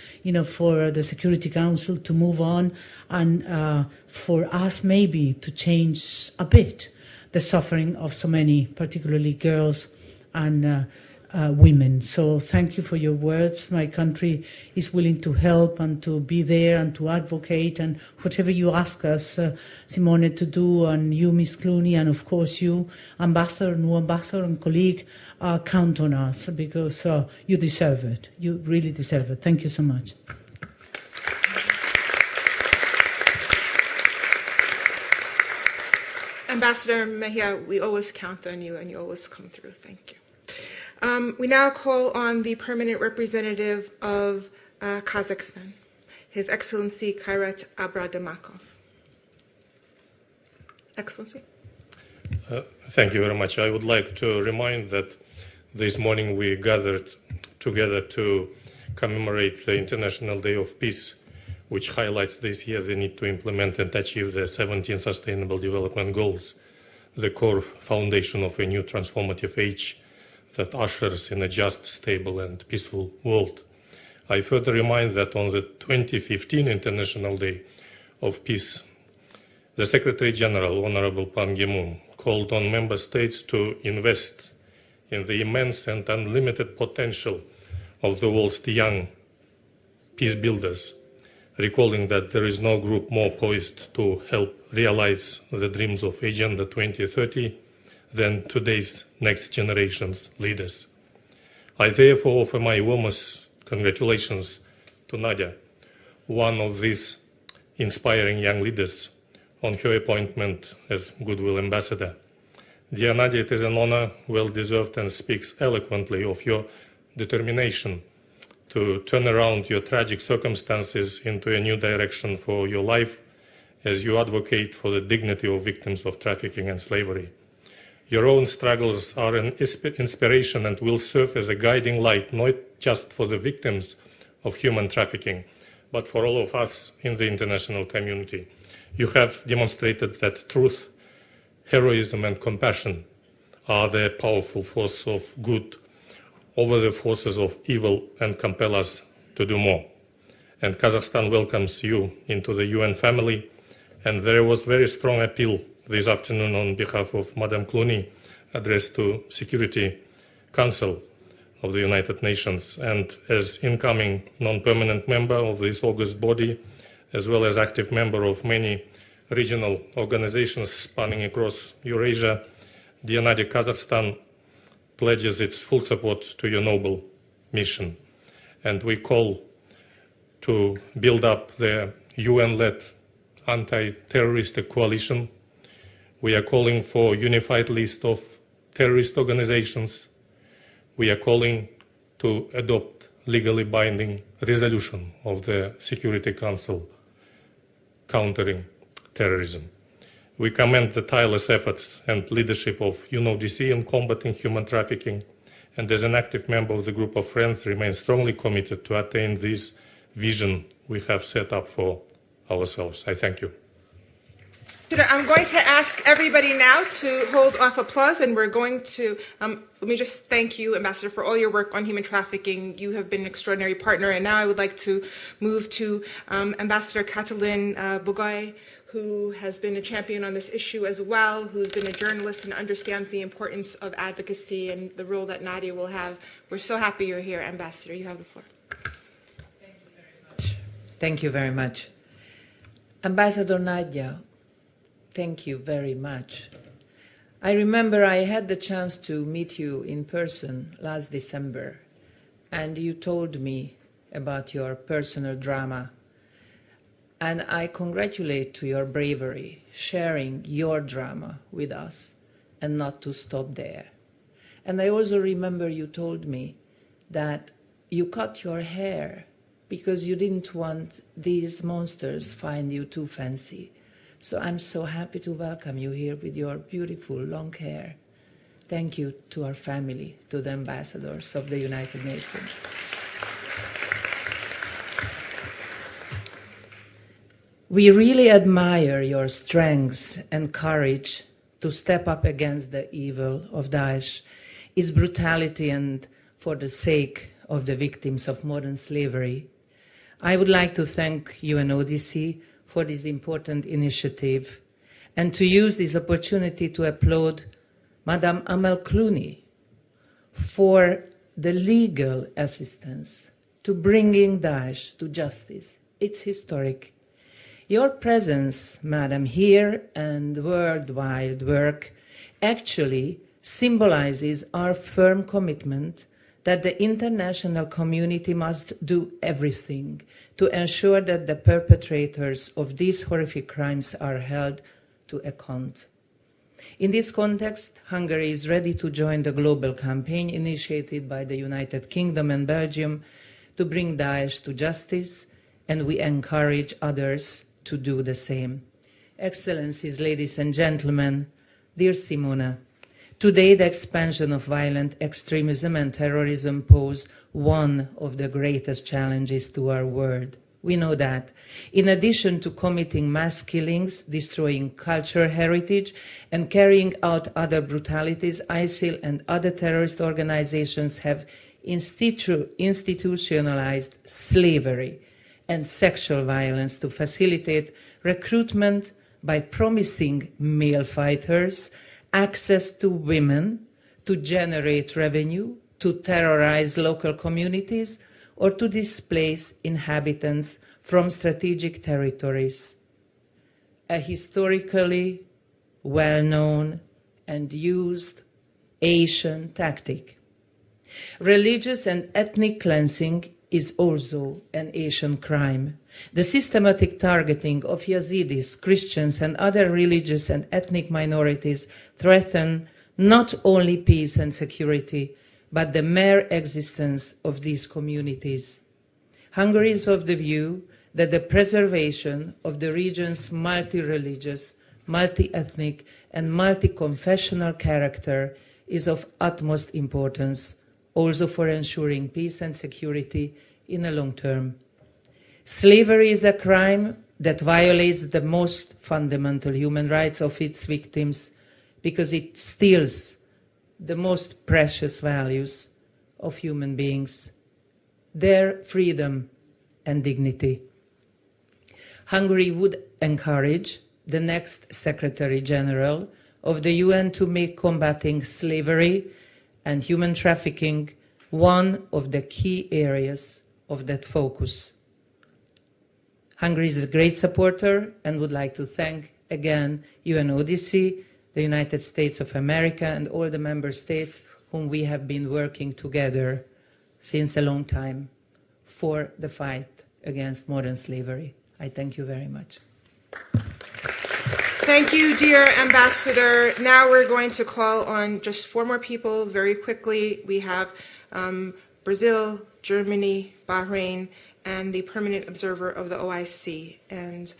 for the Security Council to move on, and for us maybe to change a bit the suffering of so many, particularly girls and women. So thank you for your words. My country is willing to help and to be there and to advocate, and whatever you ask us, Simone, to do, and you, Ms. Clooney, and of course you, Ambassador, new Ambassador and colleague, count on us, because you deserve it. You really deserve it. Thank you so much. Ambassador Mejia, we always count on you and you always come through. Thank you. We now call on the permanent representative of Kazakhstan, His Excellency Kairat Abrademakov. Excellency. Thank you very much. I would like to remind that this morning we gathered together to commemorate the International Day of Peace, which highlights this year the need to implement and achieve the 17 Sustainable Development Goals, the core foundation of a new transformative age that ushers in a just, stable and peaceful world. I further remind that on the 2015 International Day of Peace, the Secretary General, Honorable Ban Ki-moon, called on member states to invest in the immense and unlimited potential of the world's young peace builders, recalling that there is no group more poised to help realize the dreams of Agenda 2030 than today's next generation's leaders. I therefore offer my warmest congratulations to Nadia, one of these inspiring young leaders, on her appointment as Goodwill Ambassador. Dear Nadia, it is an honor, well deserved, and speaks eloquently of your determination to turn around your tragic circumstances into a new direction for your life as you advocate for the dignity of victims of trafficking and slavery. Your own struggles are an inspiration and will serve as a guiding light, not just for the victims of human trafficking, but for all of us in the international community. You have demonstrated that truth, heroism and compassion are the powerful force of good over the forces of evil and compel us to do more. And Kazakhstan welcomes you into the UN family, and there was very strong appeal this afternoon on behalf of Madam Clooney addressed to Security Council of the United Nations, and as incoming non-permanent member of this august body, as well as active member of many regional organizations spanning across Eurasia, dear Nadia, Kazakhstan pledges its full support to your noble mission. And we call to build up the UN-led anti-terrorist coalition. We are calling for a unified list of terrorist organizations. We are calling to adopt legally binding resolution of the Security Council countering terrorism. We commend the tireless efforts and leadership of UNODC in combating human trafficking, and as an active member of the group of friends, remain strongly committed to attain this vision we have set up for ourselves. I thank you. I'm going to ask everybody now to hold off applause, and we're going to, let me just thank you, Ambassador, for all your work on human trafficking. You have been an extraordinary partner, and now I would like to move to Ambassador Catalin Bugay, who has been a champion on this issue as well, who's been a journalist and understands the importance of advocacy and the role that Nadia will have. We're so happy you're here, Ambassador. You have the floor. Thank you very much. Ambassador Nadia, thank you very much. I remember I had the chance to meet you in person last December, and you told me about your personal drama. And I congratulate to your bravery, sharing your drama with us, and not to stop there. And I also remember you told me that you cut your hair because you didn't want these monsters find you too fancy. So I'm so happy to welcome you here with your beautiful long hair. Thank you to our family, to the ambassadors of the United Nations. We really admire your strength and courage to step up against the evil of Daesh, its brutality, and for the sake of the victims of modern slavery. I would like to thank UNODC for this important initiative and to use this opportunity to applaud Madame Amal Clooney for the legal assistance to bringing Daesh to justice. It's historic. Your presence, Madam, here and worldwide work actually symbolizes our firm commitment that the international community must do everything to ensure that the perpetrators of these horrific crimes are held to account. In this context, Hungary is ready to join the global campaign initiated by the United Kingdom and Belgium to bring Daesh to justice, and we encourage others to do the same. Excellencies, ladies and gentlemen, dear Simona, today the expansion of violent extremism and terrorism pose one of the greatest challenges to our world. We know that. In addition to committing mass killings, destroying cultural heritage, and carrying out other brutalities, ISIL and other terrorist organizations have institutionalized slavery and sexual violence to facilitate recruitment by promising male fighters access to women, to generate revenue, to terrorize local communities, or to displace inhabitants from strategic territories. A historically well-known and used Asian tactic. Religious and ethnic cleansing is also an Asian crime. The systematic targeting of Yazidis, Christians, and other religious and ethnic minorities threaten not only peace and security, but the mere existence of these communities. Hungary is of the view that the preservation of the region's multi-religious, multi-ethnic, and multi-confessional character is of utmost importance, also for ensuring peace and security in the long term. Slavery is a crime that violates the most fundamental human rights of its victims because it steals the most precious values of human beings, their freedom and dignity. Hungary would encourage the next Secretary General of the UN to make combating slavery and human trafficking one of the key areas of that focus. Hungary is a great supporter and would like to thank again UNODC, the United States of America, and all the member states whom we have been working together since a long time for the fight against modern slavery. I thank you very much. Thank you, dear Ambassador. Now we're going to call on just 4 more people very quickly. We have Brazil, Germany, Bahrain, and the permanent observer of the OIC. And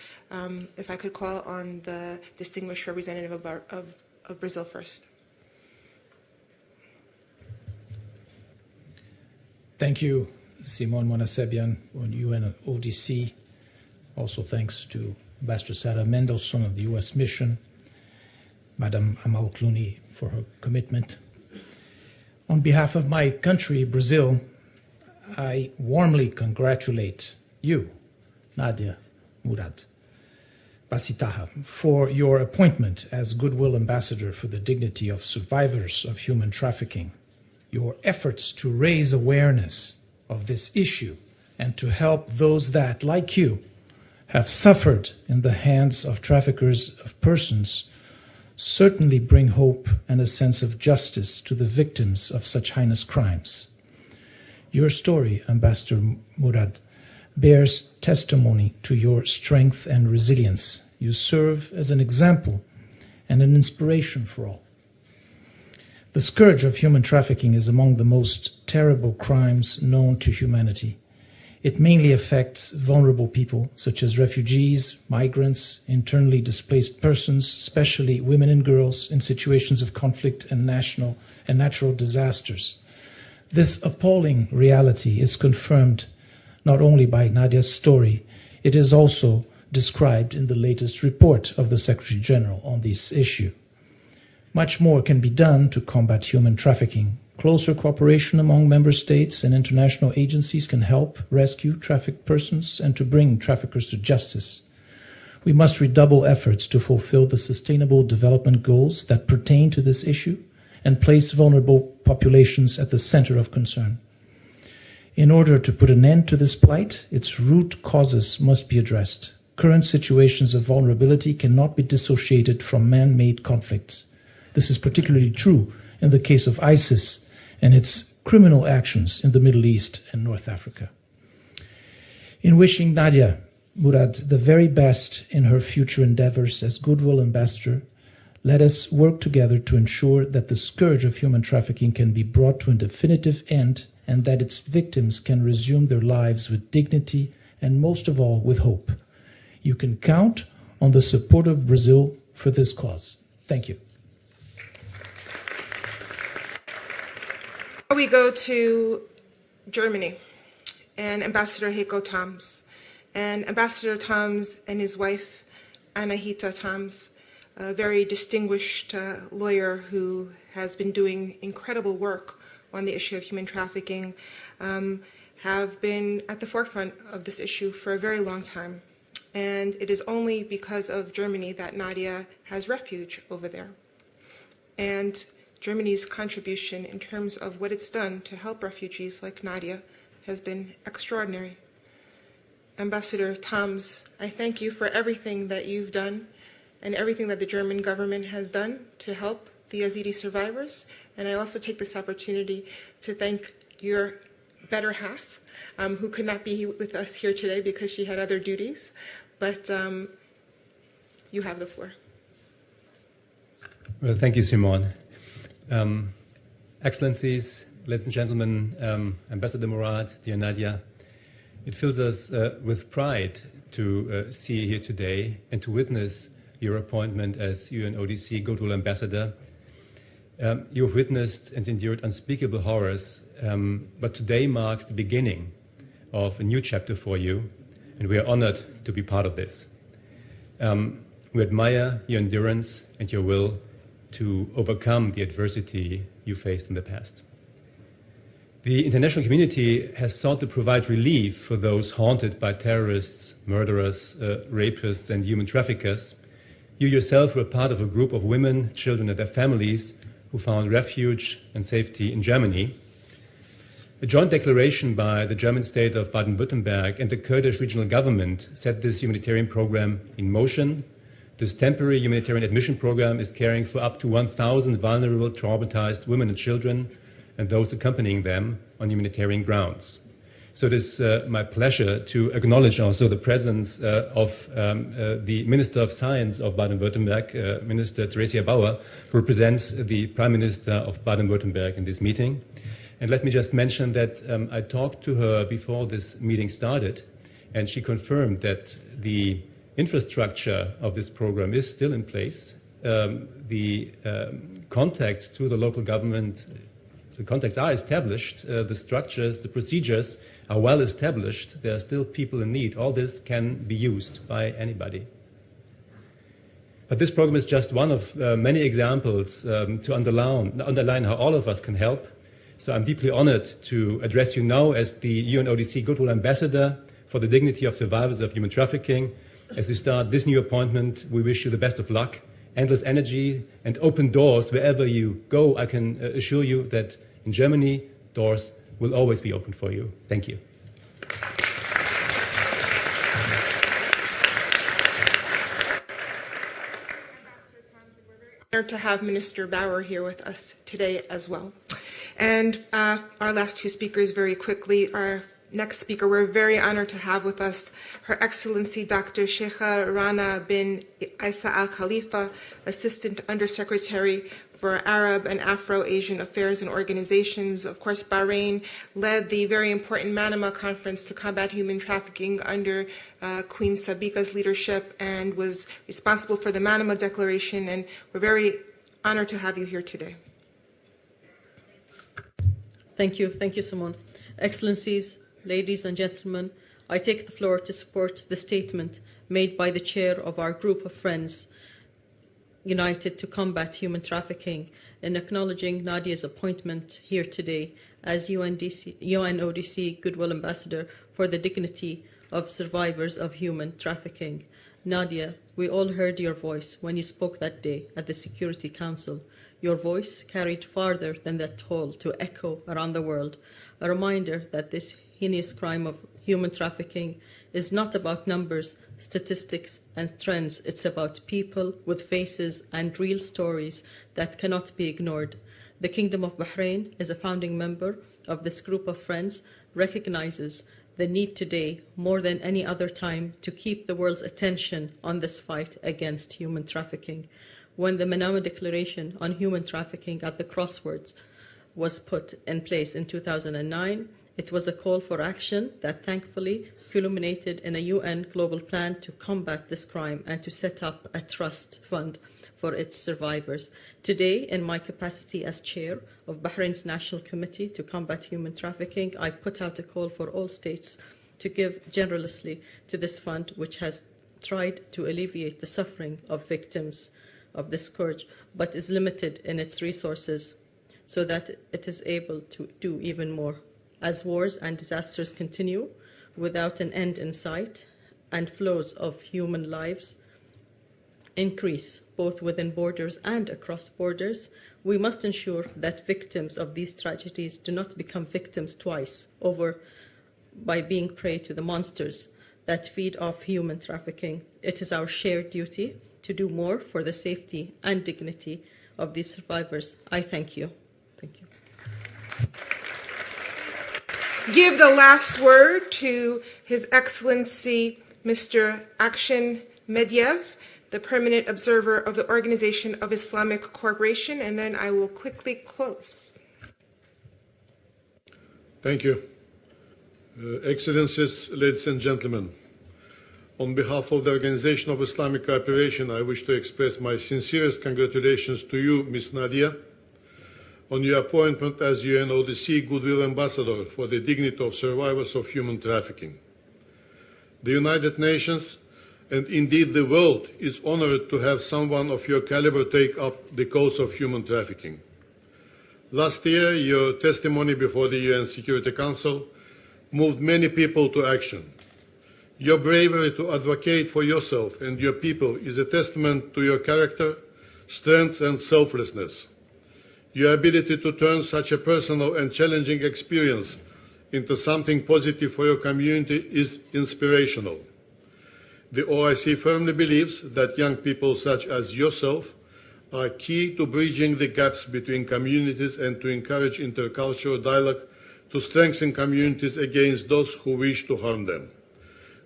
if I could call on the distinguished representative of Brazil first. Thank you, Simon Monasebian, on UNODC. Also thanks to Ambassador Sarah Mendelsohn of the U.S. mission, Madam Amal Clooney for her commitment. On behalf of my country, Brazil, I warmly congratulate you, Nadia Murad Basitaha, for your appointment as Goodwill Ambassador for the dignity of survivors of human trafficking. Your efforts to raise awareness of this issue and to help those that, like you, have suffered in the hands of traffickers of persons certainly bring hope and a sense of justice to the victims of such heinous crimes. Your story, Ambassador Murad, bears testimony to your strength and resilience. You serve as an example and an inspiration for all. The scourge of human trafficking is among the most terrible crimes known to humanity. It mainly affects vulnerable people, such as refugees, migrants, internally displaced persons, especially women and girls in situations of conflict and natural disasters. This appalling reality is confirmed not only by Nadia's story, it is also described in the latest report of the Secretary General on this issue. Much more can be done to combat human trafficking. Closer cooperation among member states and international agencies can help rescue trafficked persons and to bring traffickers to justice. We must redouble efforts to fulfill the sustainable development goals that pertain to this issue and place vulnerable populations at the center of concern. In order to put an end to this plight, its root causes must be addressed. Current situations of vulnerability cannot be dissociated from man-made conflicts. This is particularly true in the case of ISIS and its criminal actions in the Middle East and North Africa. In wishing Nadia Murad the very best in her future endeavors as Goodwill Ambassador, let us work together to ensure that the scourge of human trafficking can be brought to a definitive end and that its victims can resume their lives with dignity and most of all with hope. You can count on the support of Brazil for this cause. Thank you. We go to Germany and Ambassador Heiko Thams. And Ambassador Thams and his wife, Anahita Thams, a very distinguished lawyer who has been doing incredible work on the issue of human trafficking, have been at the forefront of this issue for a very long time. And it is only because of Germany that Nadia has refuge over there. And Germany's contribution in terms of what it's done to help refugees like Nadia has been extraordinary. Ambassador Thams, I thank you for everything that you've done and everything that the German government has done to help the Yazidi survivors. And I also take this opportunity to thank your better half, who could not be with us here today because she had other duties. But you have the floor. Well, thank you, Simone. Excellencies, ladies and gentlemen, Ambassador Murad, dear Nadia, it fills us with pride to see you here today and to witness your appointment as UNODC Goodwill Ambassador. You have witnessed and endured unspeakable horrors, but today marks the beginning of a new chapter for you, and we are honored to be part of this. We admire your endurance and your will to overcome the adversity you faced in the past. The international community has sought to provide relief for those haunted by terrorists, murderers, rapists, and human traffickers. You yourself were part of a group of women, children, and their families who found refuge and safety in Germany. A joint declaration by the German state of Baden-Württemberg and the Kurdish regional government set this humanitarian program in motion This temporary humanitarian admission program is caring for up to 1,000 vulnerable, traumatized women and children and those accompanying them on humanitarian grounds. So it is my pleasure to acknowledge also the presence of the Minister of Science of Baden-Württemberg, Minister Theresia Bauer, who represents the Prime Minister of Baden-Württemberg in this meeting. And let me just mention that I talked to her before this meeting started, and she confirmed that the infrastructure of this program is still in place. The contacts to the local government, the contacts are established, the structures, the procedures are well established. There are still people in need. All this can be used by anybody. But this program is just one of many examples to underline how all of us can help. So I'm deeply honored to address you now as the UNODC Goodwill Ambassador for the dignity of survivors of human trafficking. As you start this new appointment, we wish you the best of luck, endless energy, and open doors wherever you go. I can assure you that in Germany, doors will always be open for you. Thank you. Honored to have Minister Bauer here with us today as well. And our last two speakers very quickly. Our next speaker, we're very honored to have with us Her Excellency Dr. Sheikha Rana bin Isa Al Khalifa, Assistant Undersecretary for Arab and Afro-Asian Affairs and Organizations. Of course, Bahrain led the very important Manama Conference to combat human trafficking under Queen Sabika's leadership and was responsible for the Manama Declaration, and we're very honored to have you here today. Thank you, Simone. Excellencies, ladies and gentlemen, I take the floor to support the statement made by the chair of our group of friends united to combat human trafficking in acknowledging Nadia's appointment here today as UNODC Goodwill Ambassador for the dignity of survivors of human trafficking. Nadia, we all heard your voice when you spoke that day at the Security Council. Your voice carried farther than that toll to echo around the world, a reminder that this heinous crime of human trafficking is not about numbers, statistics, and trends. It's about people with faces and real stories that cannot be ignored. The Kingdom of Bahrain, as a founding member of this group of friends, recognizes the need today, more than any other time, to keep the world's attention on this fight against human trafficking. When the Manama Declaration on Human Trafficking at the Crossroads was put in place in 2009, it was a call for action that thankfully culminated in a UN global plan to combat this crime and to set up a trust fund for its survivors. Today, in my capacity as chair of Bahrain's National Committee to Combat Human Trafficking, I put out a call for all states to give generously to this fund, which has tried to alleviate the suffering of victims of this scourge, but is limited in its resources so that it is able to do even more. As wars and disasters continue without an end in sight and flows of human lives increase both within borders and across borders, we must ensure that victims of these tragedies do not become victims twice over by being prey to the monsters that feed off human trafficking. It is our shared duty to do more for the safety and dignity of these survivors. I thank you. Thank you. Give the last word to His Excellency Mr. Akshan Medyev, the Permanent Observer of the Organization of Islamic Cooperation, and then I will quickly close. Thank you. Excellencies, ladies and gentlemen, on behalf of the Organization of Islamic Cooperation, I wish to express my sincerest congratulations to you, Ms. Nadia, on your appointment as UNODC Goodwill Ambassador for the dignity of survivors of human trafficking. The United Nations, and indeed the world, is honored to have someone of your caliber take up the cause of human trafficking. Last year, your testimony before the UN Security Council moved many people to action. Your bravery to advocate for yourself and your people is a testament to your character, strength, and selflessness. Your ability to turn such a personal and challenging experience into something positive for your community is inspirational. The OIC firmly believes that young people such as yourself are key to bridging the gaps between communities and to encourage intercultural dialogue to strengthen communities against those who wish to harm them.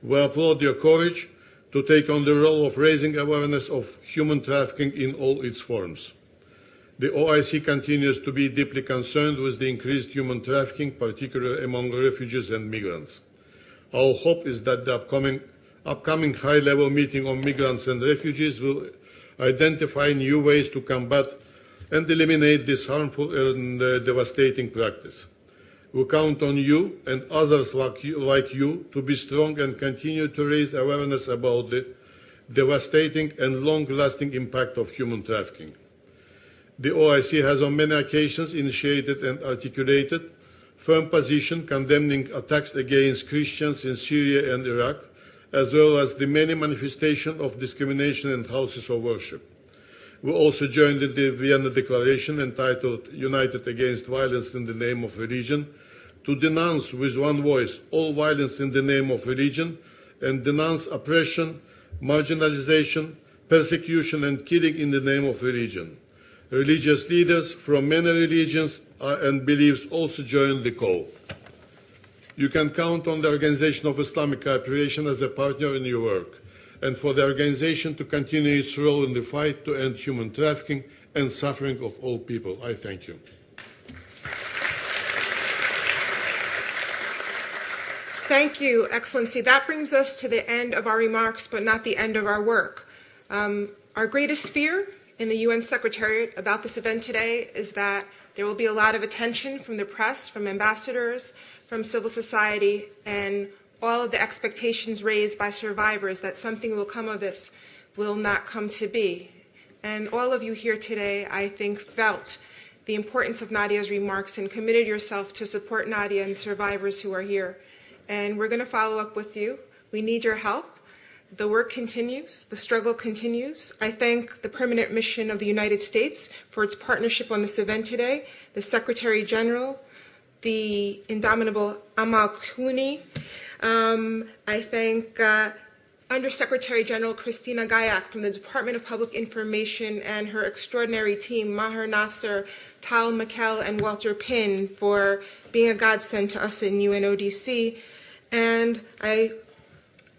We applaud your courage to take on the role of raising awareness of human trafficking in all its forms. The OIC continues to be deeply concerned with the increased human trafficking, particularly among refugees and migrants. Our hope is that the upcoming high-level meeting on migrants and refugees will identify new ways to combat and eliminate this harmful and devastating practice. We count on you and others like you to be strong and continue to raise awareness about the devastating and long-lasting impact of human trafficking. The OIC has on many occasions initiated and articulated firm position condemning attacks against Christians in Syria and Iraq, as well as the many manifestations of discrimination in houses of worship. We also joined in the Vienna Declaration entitled United Against Violence in the Name of Religion to denounce with one voice all violence in the name of religion and denounce oppression, marginalization, persecution and killing in the name of religion. Religious leaders from many religions and beliefs also joined the call. You can count on the Organization of Islamic Cooperation as a partner in your work, and for the organization to continue its role in the fight to end human trafficking and suffering of all people. I thank you. Thank you, Excellency. That brings us to the end of our remarks, but not the end of our work. Our greatest fear in the UN Secretariat about this event today is that there will be a lot of attention from the press, from ambassadors, from civil society, and all of the expectations raised by survivors that something will come of this will not come to be. And all of you here today, I think, felt the importance of Nadia's remarks and committed yourself to support Nadia and survivors who are here. And we're going to follow up with you. We need your help. The work continues. The struggle continues. I thank the Permanent Mission of the United States for its partnership on this event today, the Secretary General, the indomitable Amal Clooney. I thank Undersecretary General Christina Gayak from the Department of Public Information and her extraordinary team, Maher Nasser, Tal Mikkel, and Walter Pinn, for being a godsend to us in UNODC. And I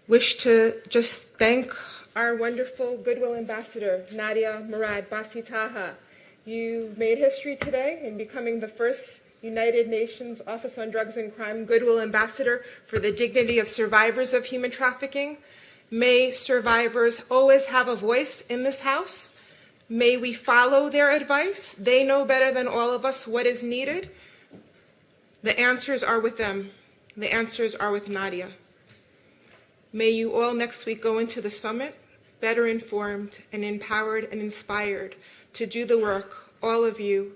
wish to just thank our wonderful Goodwill Ambassador, Nadia Murad Basitaha. You made history today in becoming the first United Nations Office on Drugs and Crime Goodwill Ambassador for the dignity of survivors of human trafficking. May survivors always have a voice in this House. May we follow their advice. They know better than all of us what is needed. The answers are with them. The answers are with Nadia. May you all next week go into the summit better informed and empowered and inspired to do the work all of you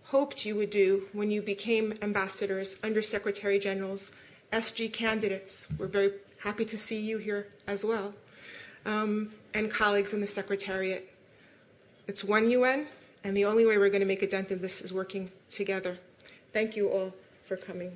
hoped you would do when you became ambassadors, undersecretary generals, SG candidates. We're very happy to see you here as well, and colleagues in the Secretariat. It's one UN, and the only way we're going to make a dent in this is working together. Thank you all for coming.